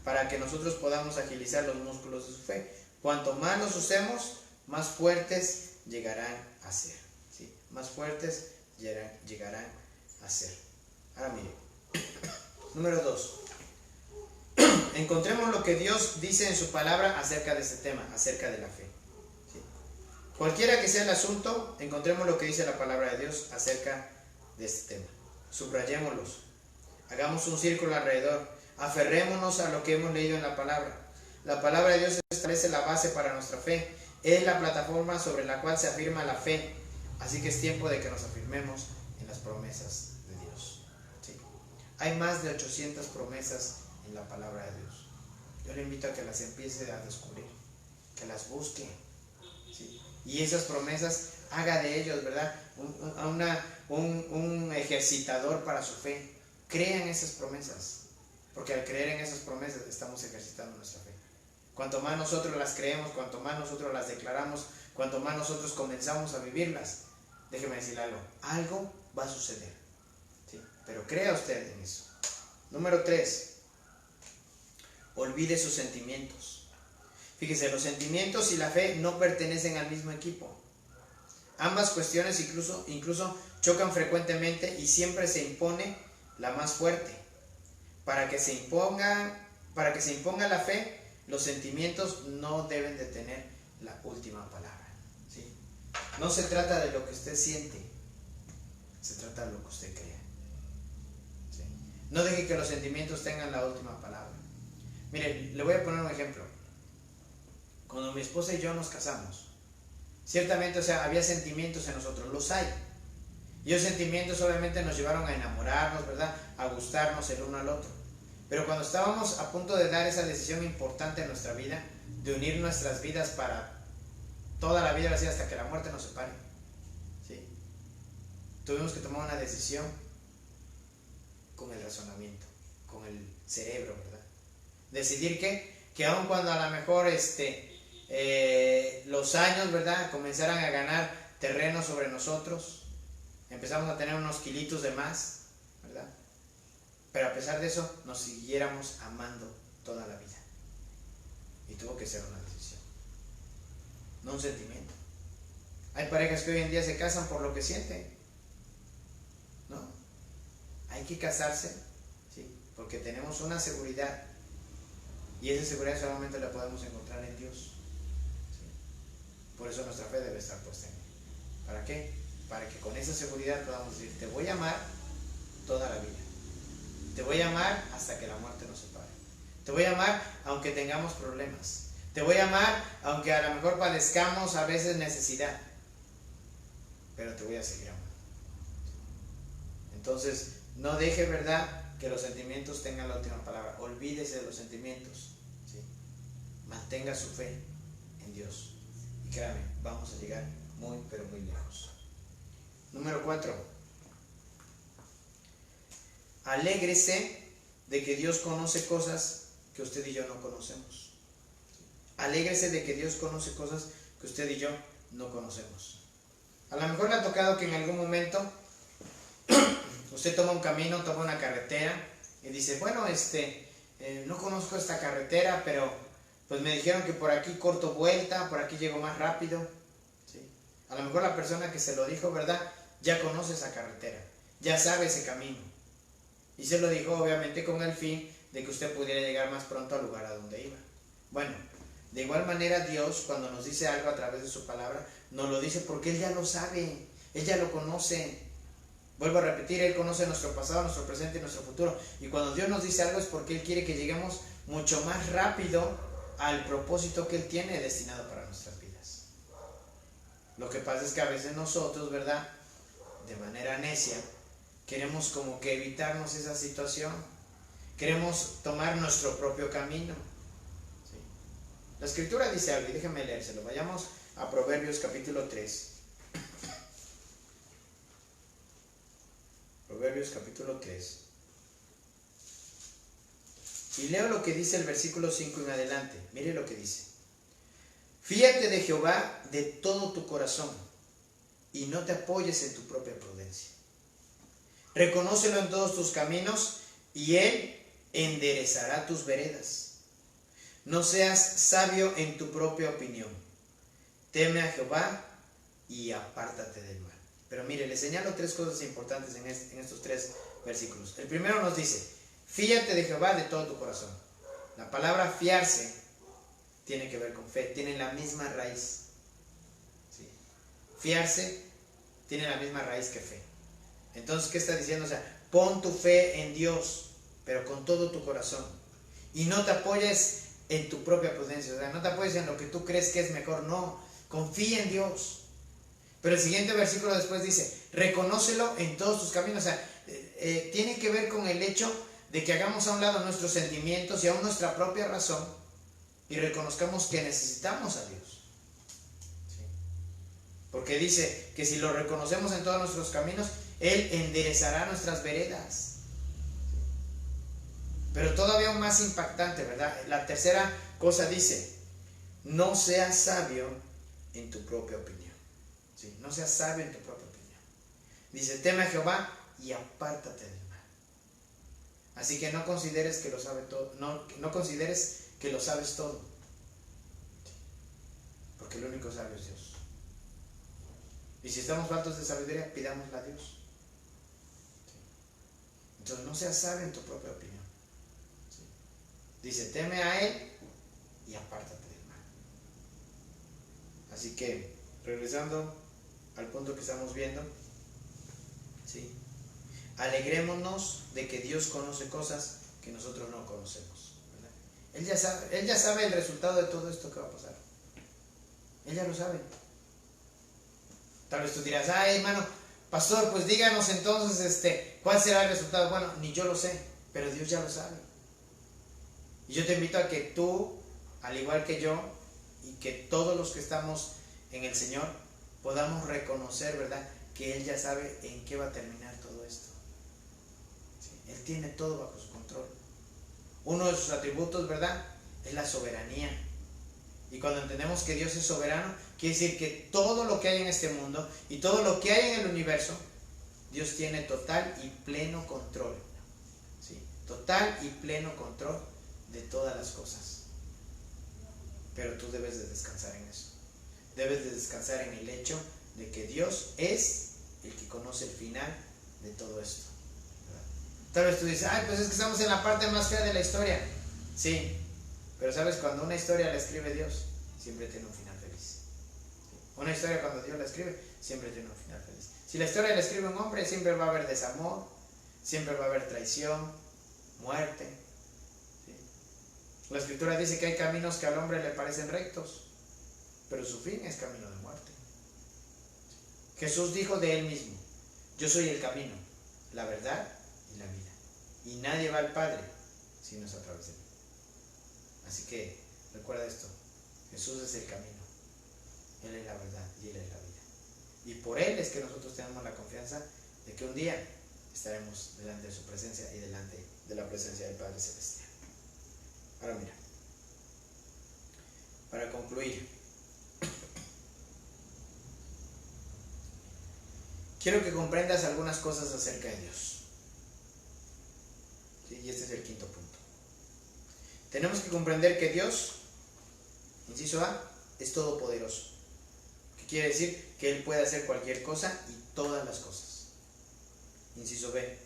para que nosotros podamos agilizar los músculos de su fe. Cuanto más los usemos, más fuertes llegarán a ser. ¿Sí? Más fuertes llegarán a ser. Ahora mire, número 2. Encontremos lo que Dios dice en su palabra acerca de este tema, acerca de la fe. ¿Sí? Cualquiera que sea el asunto, encontremos lo que dice la palabra de Dios acerca de este tema. Subrayémoslos. Hagamos un círculo alrededor. Aferrémonos a lo que hemos leído en la palabra. La palabra de Dios establece la base para nuestra fe. Es la plataforma sobre la cual se afirma la fe. Así que es tiempo de que nos afirmemos en las promesas de Dios. ¿Sí? Hay más de 800 promesas en la palabra de Dios. Yo le invito a que las empiece a descubrir, que las busque. ¿Sí? Y esas promesas haga de ellos, ¿verdad?, un ejercitador para su fe. Crean esas promesas, porque al creer en esas promesas estamos ejercitando nuestra fe. Cuanto más nosotros las creemos, cuanto más nosotros las declaramos, cuanto más nosotros comenzamos a vivirlas, déjeme decirle algo va a suceder. ¿Sí? Pero crea usted en eso. Número 3. Olvide sus sentimientos. Fíjese, los sentimientos y la fe no pertenecen al mismo equipo. Ambas cuestiones incluso chocan frecuentemente y siempre se impone la más fuerte. Para que se imponga la fe, los sentimientos no deben de tener la última palabra. ¿Sí? No se trata de lo que usted siente, se trata de lo que usted crea. ¿Sí? No deje que los sentimientos tengan la última palabra. Mire, le voy a poner un ejemplo. Cuando mi esposa y yo nos casamos, ciertamente, había sentimientos en nosotros, los hay. Y esos sentimientos obviamente nos llevaron a enamorarnos, ¿verdad?, a gustarnos el uno al otro. Pero cuando estábamos a punto de dar esa decisión importante en nuestra vida, de unir nuestras vidas para toda la vida, así hasta que la muerte nos separe, ¿sí?, tuvimos que tomar una decisión con el razonamiento, con el cerebro, ¿verdad? Decidir que aun cuando a lo mejor los años, ¿verdad?, comenzaran a ganar terreno sobre nosotros, empezamos a tener unos kilitos de más, ¿verdad?, pero a pesar de eso nos siguiéramos amando toda la vida. Y tuvo que ser una decisión, no un sentimiento. Hay parejas que hoy en día se casan por lo que sienten. No, hay que casarse, ¿sí?, porque tenemos una seguridad, y esa seguridad solamente la podemos encontrar en Dios. ¿Sí? Por eso nuestra fe debe estar puesta en Él. ¿Para qué? Para que con esa seguridad podamos decir: te voy a amar toda la vida, te voy a amar hasta que la muerte nos separe, Te voy a amar aunque tengamos problemas. Te voy a amar aunque a lo mejor padezcamos a veces necesidad. Pero te voy a seguir amando. Entonces, no deje, ¿verdad?, que los sentimientos tengan la última palabra. Olvídese de los sentimientos, ¿sí? Mantenga su fe en Dios. Y créame, vamos a llegar muy, pero muy lejos. Número 4. Alégrese de que Dios conoce cosas que usted y yo no conocemos. Alégrese de que Dios conoce cosas que usted y yo no conocemos. A lo mejor le ha tocado que en algún momento usted toma un camino, toma una carretera y dice, bueno, no conozco esta carretera, pero pues me dijeron que por aquí corto vuelta, por aquí llego más rápido, ¿sí? A lo mejor la persona que se lo dijo, ¿verdad?, ya conoce esa carretera, ya sabe ese camino. Y se lo dijo obviamente con el fin de que usted pudiera llegar más pronto al lugar a donde iba. Bueno, de igual manera Dios, cuando nos dice algo a través de su palabra, nos lo dice porque Él ya lo sabe, Él ya lo conoce. Vuelvo a repetir, Él conoce nuestro pasado, nuestro presente y nuestro futuro. Y cuando Dios nos dice algo es porque Él quiere que lleguemos mucho más rápido al propósito que Él tiene destinado para nuestras vidas. Lo que pasa es que a veces nosotros, ¿verdad?, de manera necia, queremos como que evitarnos esa situación. Queremos tomar nuestro propio camino. ¿Sí? La Escritura dice algo, y déjenme leérselo. Vayamos a Proverbios capítulo 3. Proverbios capítulo 3. Y leo lo que dice el versículo 5 en adelante. Mire lo que dice. Fíate de Jehová de todo tu corazón y no te apoyes en tu propia prudencia. Reconócelo en todos tus caminos y Él enderezará tus veredas. No seas sabio en tu propia opinión. Teme a Jehová y apártate del mal. Pero mire, le señalo 3 cosas importantes en estos 3 versículos. El primero nos dice, fíate de Jehová de todo tu corazón. La palabra fiarse tiene que ver con fe, tiene la misma raíz. ¿Sí? Fiarse tiene la misma raíz que fe. Entonces, ¿qué está diciendo? O sea, pon tu fe en Dios, pero con todo tu corazón. Y no te apoyes en tu propia prudencia. O sea, no te apoyes en lo que tú crees que es mejor. No, confía en Dios. Pero el siguiente versículo después dice, reconócelo en todos tus caminos. O sea, tiene que ver con el hecho de que hagamos a un lado nuestros sentimientos y aún nuestra propia razón y reconozcamos que necesitamos a Dios. ¿Sí? Porque dice que si lo reconocemos en todos nuestros caminos, Él enderezará nuestras veredas. Pero todavía aún más impactante, ¿verdad? La tercera cosa dice, no seas sabio en tu propia opinión. ¿Sí? No seas sabio en tu propia opinión. Dice, teme a Jehová y apártate del mal. Así que no consideres que lo sabe todo, no consideres que lo sabes todo. ¿Sí? Porque el único sabio es Dios. Y si estamos faltos de sabiduría, pidámosla a Dios. ¿Sí? Entonces no seas sabio en tu propia opinión. ¿Sí? Dice, teme a Él y apártate del mal. Así que, regresando al punto que estamos viendo, ¿sí? Alegrémonos de que Dios conoce cosas que nosotros no conocemos, ¿verdad? Él ya sabe el resultado de todo esto que va a pasar. Él ya lo sabe. Tal vez tú dirás, ay hermano, pastor, pues díganos entonces cuál será el resultado. Bueno, ni yo lo sé, pero Dios ya lo sabe. Y yo te invito a que tú, al igual que yo, y que todos los que estamos en el Señor, podamos reconocer, ¿verdad?, que Él ya sabe en qué va a terminar todo esto. ¿Sí? Él tiene todo bajo su control. Uno de sus atributos, ¿verdad?, es la soberanía. Y cuando entendemos que Dios es soberano, quiere decir que todo lo que hay en este mundo y todo lo que hay en el universo, Dios tiene total y pleno control. ¿Sí? Total y pleno control de todas las cosas. Pero tú debes de descansar en eso. Debes de descansar en el hecho de que Dios es el que conoce el final de todo esto. ¿Verdad? Tal vez tú dices, ay, pues es que estamos en la parte más fea de la historia. Sí, pero sabes, cuando una historia la escribe Dios, siempre tiene un final feliz. ¿Sí? Una historia cuando Dios la escribe, siempre tiene un final feliz. Si la historia la escribe un hombre, siempre va a haber desamor, siempre va a haber traición, muerte. ¿Sí? La Escritura dice que hay caminos que al hombre le parecen rectos, pero su fin es camino de muerte. Jesús dijo de él mismo: yo soy el camino, la verdad y la vida, y nadie va al Padre si no es a través de mí. Así que recuerda esto: Jesús es el camino, Él es la verdad y Él es la vida, y por Él es que nosotros tenemos la confianza de que un día estaremos delante de su presencia y delante de la presencia del Padre Celestial. Ahora mira, para concluir, quiero que comprendas algunas cosas acerca de Dios. ¿Sí? Y este es el quinto punto. Tenemos que comprender que Dios, inciso A, es todopoderoso. ¿Qué quiere decir? Que Él puede hacer cualquier cosa y todas las cosas. Inciso B,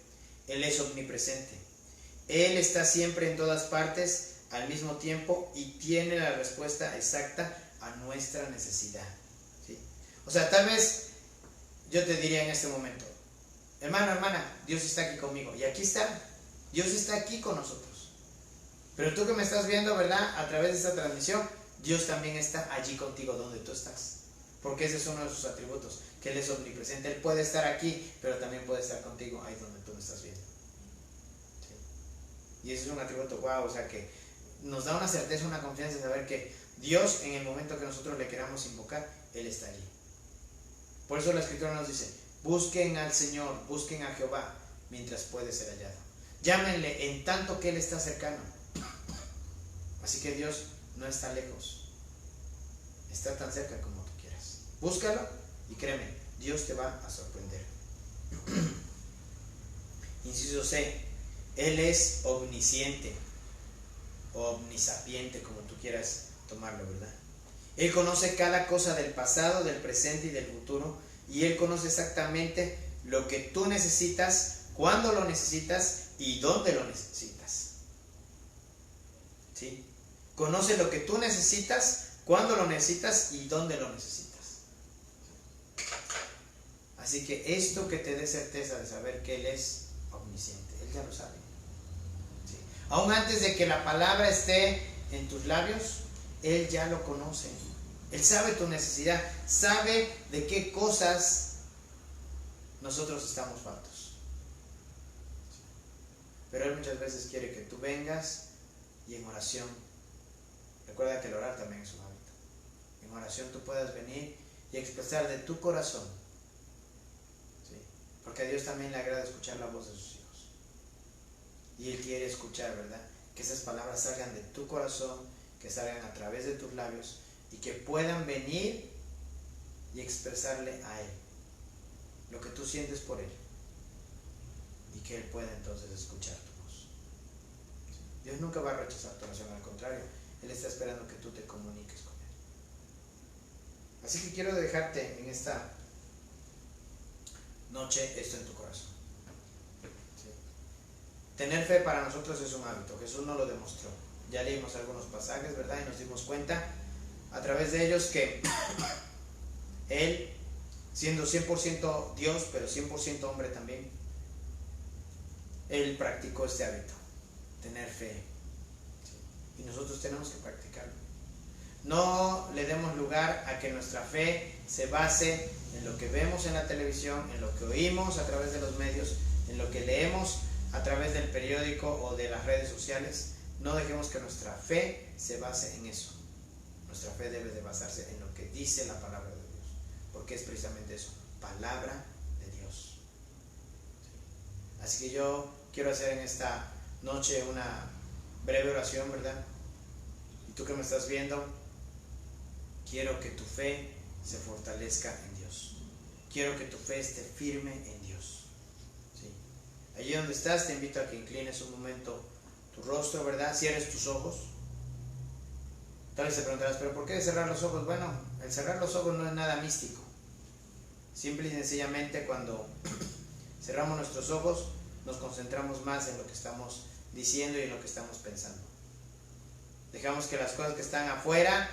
Él es omnipresente. Él está siempre en todas partes al mismo tiempo y tiene la respuesta exacta a nuestra necesidad. ¿Sí? O sea, tal vez yo te diría en este momento: hermano, hermana, Dios está aquí conmigo. Y aquí está, Dios está aquí con nosotros. Pero tú que me estás viendo, ¿verdad? A través de esta transmisión, Dios también está allí contigo donde tú estás. Porque ese es uno de sus atributos, que Él es omnipresente. Él puede estar aquí, pero también puede estar contigo ahí donde tú me estás viendo. ¿Sí? Y ese es un atributo, wow, o sea que nos da una certeza, una confianza de saber que Dios, en el momento que nosotros le queramos invocar, Él está allí. Por eso la Escritura nos dice: busquen al Señor, busquen a Jehová mientras puede ser hallado. Llámenle en tanto que Él está cercano. Así que Dios no está lejos, está tan cerca como tú quieras. Búscalo y créeme, Dios te va a sorprender. Inciso C, Él es omnisciente o omnisapiente, como tú quieras tomarlo, ¿verdad? Él conoce cada cosa del pasado, del presente y del futuro, y Él conoce exactamente lo que tú necesitas, cuándo lo necesitas y dónde lo necesitas. ¿Sí? Conoce lo que tú necesitas, cuándo lo necesitas y dónde lo necesitas. Así que esto que te dé certeza de saber que Él es omnisciente, Él ya lo sabe. ¿Sí? Aún antes de que la palabra esté en tus labios, Él ya lo conoce. Él sabe tu necesidad, sabe de qué cosas nosotros estamos faltos. Pero Él muchas veces quiere que tú vengas y en oración, recuerda que el orar también es un hábito. En oración tú puedas venir y expresar de tu corazón, ¿sí? Porque a Dios también le agrada escuchar la voz de sus hijos. Y Él quiere escuchar, ¿verdad? Que esas palabras salgan de tu corazón, que salgan a través de tus labios y que puedan venir y expresarle a Él lo que tú sientes por Él y que Él pueda entonces escuchar tu voz. Dios nunca va a rechazar tu oración, al contrario, Él está esperando que tú te comuniques con Él. Así que quiero dejarte en esta noche esto en tu corazón. ¿Sí? Tener fe para nosotros es un hábito, Jesús nos lo demostró. Ya leímos algunos pasajes, ¿verdad? Y nos dimos cuenta a través de ellos que Él, siendo 100% Dios, pero 100% hombre también, Él practicó este hábito, tener fe. ¿Sí? Y nosotros tenemos que practicarlo. No le demos lugar a que nuestra fe se base en lo que vemos en la televisión, en lo que oímos a través de los medios, en lo que leemos a través del periódico o de las redes sociales. No dejemos que nuestra fe se base en eso. Nuestra fe debe de basarse en lo que dice la palabra de Dios, porque es precisamente eso, palabra de Dios. ¿Sí? Así que yo quiero hacer en esta noche una breve oración, ¿verdad? Y tú que me estás viendo, quiero que tu fe se fortalezca en Dios. Quiero que tu fe esté firme en Dios. ¿Sí? Allí donde estás, te invito a que inclines un momento tu rostro, ¿verdad? Cierres tus ojos. Tal vez te preguntarás, ¿pero por qué cerrar los ojos? Bueno, el cerrar los ojos no es nada místico. Simple y sencillamente cuando cerramos nuestros ojos, nos concentramos más en lo que estamos diciendo y en lo que estamos pensando. Dejamos que las cosas que están afuera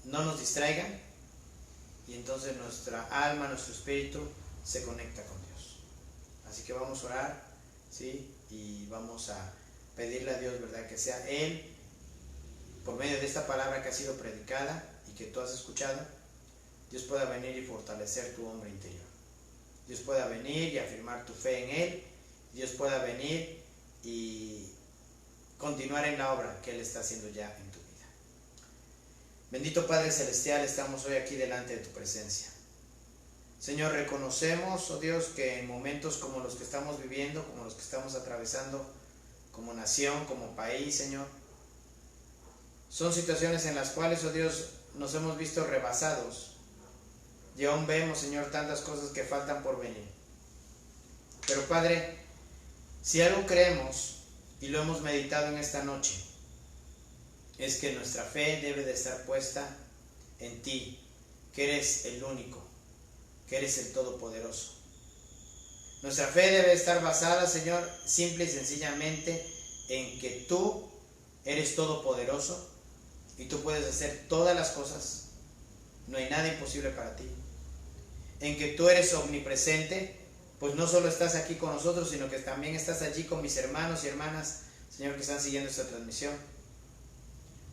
no nos distraigan y entonces nuestra alma, nuestro espíritu se conecta con Dios. Así que vamos a orar, ¿sí? Y vamos a pedirle a Dios, ¿verdad? Que sea Él por medio de esta palabra que ha sido predicada y que tú has escuchado, Dios pueda venir y fortalecer tu hombre interior. Dios pueda venir y afirmar tu fe en Él. Dios pueda venir y continuar en la obra que Él está haciendo ya en tu vida. Bendito Padre Celestial, estamos hoy aquí delante de tu presencia. Señor, reconocemos, oh Dios, que en momentos como los que estamos viviendo, como los que estamos atravesando como nación, como país, Señor, son situaciones en las cuales, oh Dios, nos hemos visto rebasados y aún vemos, Señor, tantas cosas que faltan por venir. Pero Padre, si algo creemos y lo hemos meditado en esta noche, es que nuestra fe debe de estar puesta en ti, que eres el único, que eres el Todopoderoso. Nuestra fe debe estar basada, Señor, simple y sencillamente en que tú eres todopoderoso y tú puedes hacer todas las cosas. No hay nada imposible para ti. En que tú eres omnipresente, pues no solo estás aquí con nosotros, sino que también estás allí con mis hermanos y hermanas, Señor, que están siguiendo esta transmisión.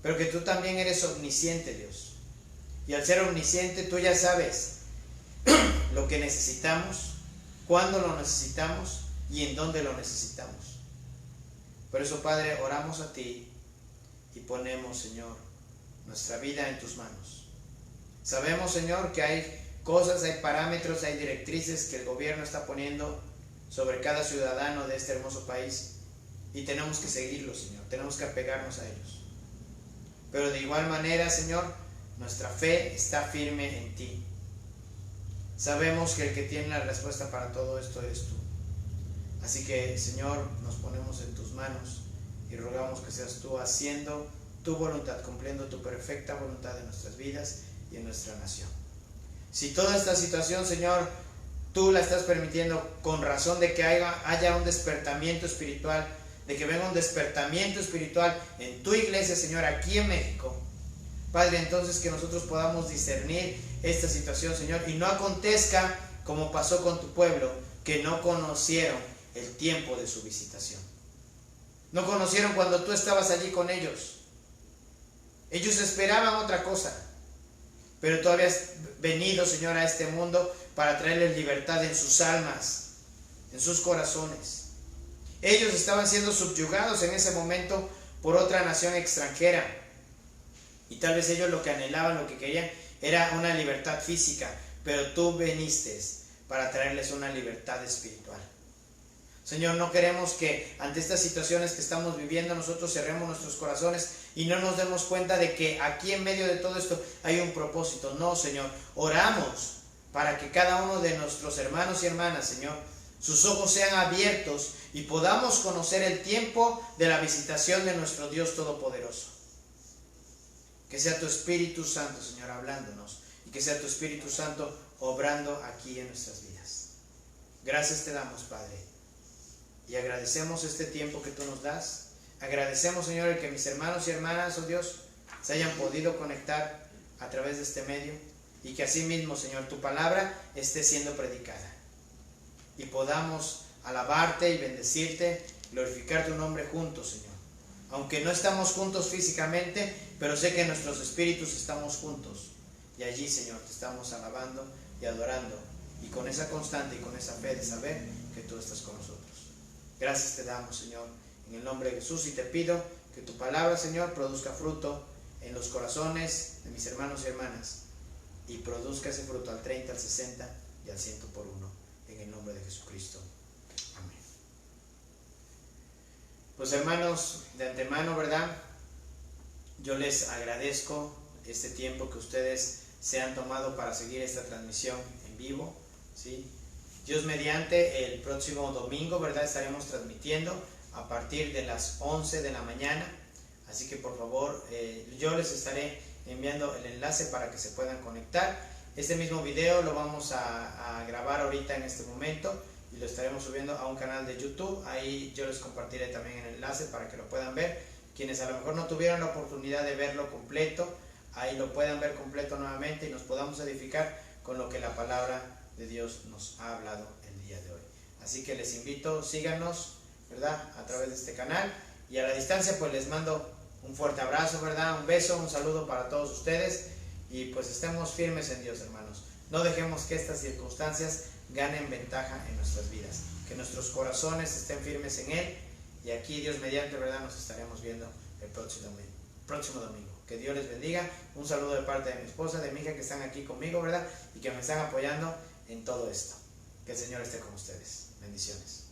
Pero que tú también eres omnisciente, Dios. Y al ser omnisciente, tú ya sabes lo que necesitamos, cuándo lo necesitamos y en dónde lo necesitamos. Por eso, Padre, oramos a ti y ponemos, Señor, nuestra vida en tus manos. Sabemos, Señor, que hay cosas, hay parámetros, hay directrices que el gobierno está poniendo sobre cada ciudadano de este hermoso país y tenemos que seguirlos, Señor, tenemos que apegarnos a ellos. Pero de igual manera, Señor, nuestra fe está firme en ti. Sabemos que el que tiene la respuesta para todo esto eres tú. Así que, Señor, nos ponemos en tus manos y rogamos que seas tú haciendo tu voluntad, cumpliendo tu perfecta voluntad en nuestras vidas y en nuestra nación. Si toda esta situación, Señor, tú la estás permitiendo con razón de que haya un despertamiento espiritual, de que venga un despertamiento espiritual en tu iglesia, Señor, aquí en México, Padre, entonces que nosotros podamos discernir esta situación, Señor, y no acontezca como pasó con tu pueblo, que no conocieron el tiempo de su visitación. No conocieron cuando tú estabas allí con ellos. Ellos esperaban otra cosa, pero tú habías venido, Señor, a este mundo para traerles libertad en sus almas, en sus corazones. Ellos estaban siendo subyugados en ese momento por otra nación extranjera. Y tal vez ellos lo que anhelaban, lo que querían, era una libertad física. Pero tú viniste para traerles una libertad espiritual. Señor, no queremos que ante estas situaciones que estamos viviendo nosotros cerremos nuestros corazones y no nos demos cuenta de que aquí en medio de todo esto hay un propósito. No, Señor, oramos para que cada uno de nuestros hermanos y hermanas, Señor, sus ojos sean abiertos y podamos conocer el tiempo de la visitación de nuestro Dios Todopoderoso. Que sea tu Espíritu Santo, Señor, hablándonos, y que sea tu Espíritu Santo obrando aquí en nuestras vidas. Gracias te damos, Padre, y agradecemos este tiempo que tú nos das. Agradecemos, Señor, el que mis hermanos y hermanas, oh Dios, se hayan podido conectar a través de este medio, y que asimismo, Señor, tu palabra esté siendo predicada y podamos alabarte y bendecirte, glorificar tu nombre juntos, Señor. Aunque no estamos juntos físicamente, pero sé que nuestros espíritus estamos juntos. Y allí, Señor, te estamos alabando y adorando. Y con esa constante y con esa fe de saber que tú estás con nosotros. Gracias te damos, Señor, en el nombre de Jesús. Y te pido que tu palabra, Señor, produzca fruto en los corazones de mis hermanos y hermanas. Y produzca ese fruto al 30, al 60 y al 100 por uno. En el nombre de Jesucristo. Amén. Pues hermanos, de antemano, ¿verdad? Yo les agradezco este tiempo que ustedes se han tomado para seguir esta transmisión en vivo, ¿sí? Dios mediante, el próximo domingo, ¿verdad? Estaremos transmitiendo a partir de las 11 de la mañana. Así que por favor, yo les estaré enviando el enlace para que se puedan conectar. Este mismo video lo vamos a grabar ahorita en este momento y lo estaremos subiendo a un canal de YouTube. Ahí yo les compartiré también el enlace para que lo puedan ver. Quienes a lo mejor no tuvieron la oportunidad de verlo completo, ahí lo puedan ver completo nuevamente y nos podamos edificar con lo que la palabra de Dios nos ha hablado el día de hoy. Así que les invito, síganos, ¿verdad?, a través de este canal, y a la distancia pues les mando Un fuerte abrazo, ¿verdad? Un beso, un saludo para todos ustedes y pues estemos firmes en Dios, hermanos. No dejemos que estas circunstancias ganen ventaja en nuestras vidas, que nuestros corazones estén firmes en Él y aquí Dios mediante, ¿verdad? Nos estaremos viendo el próximo domingo. Que Dios les bendiga. Un saludo de parte de mi esposa, de mi hija que están aquí conmigo, ¿verdad? Y que me están apoyando en todo esto. Que el Señor esté con ustedes. Bendiciones.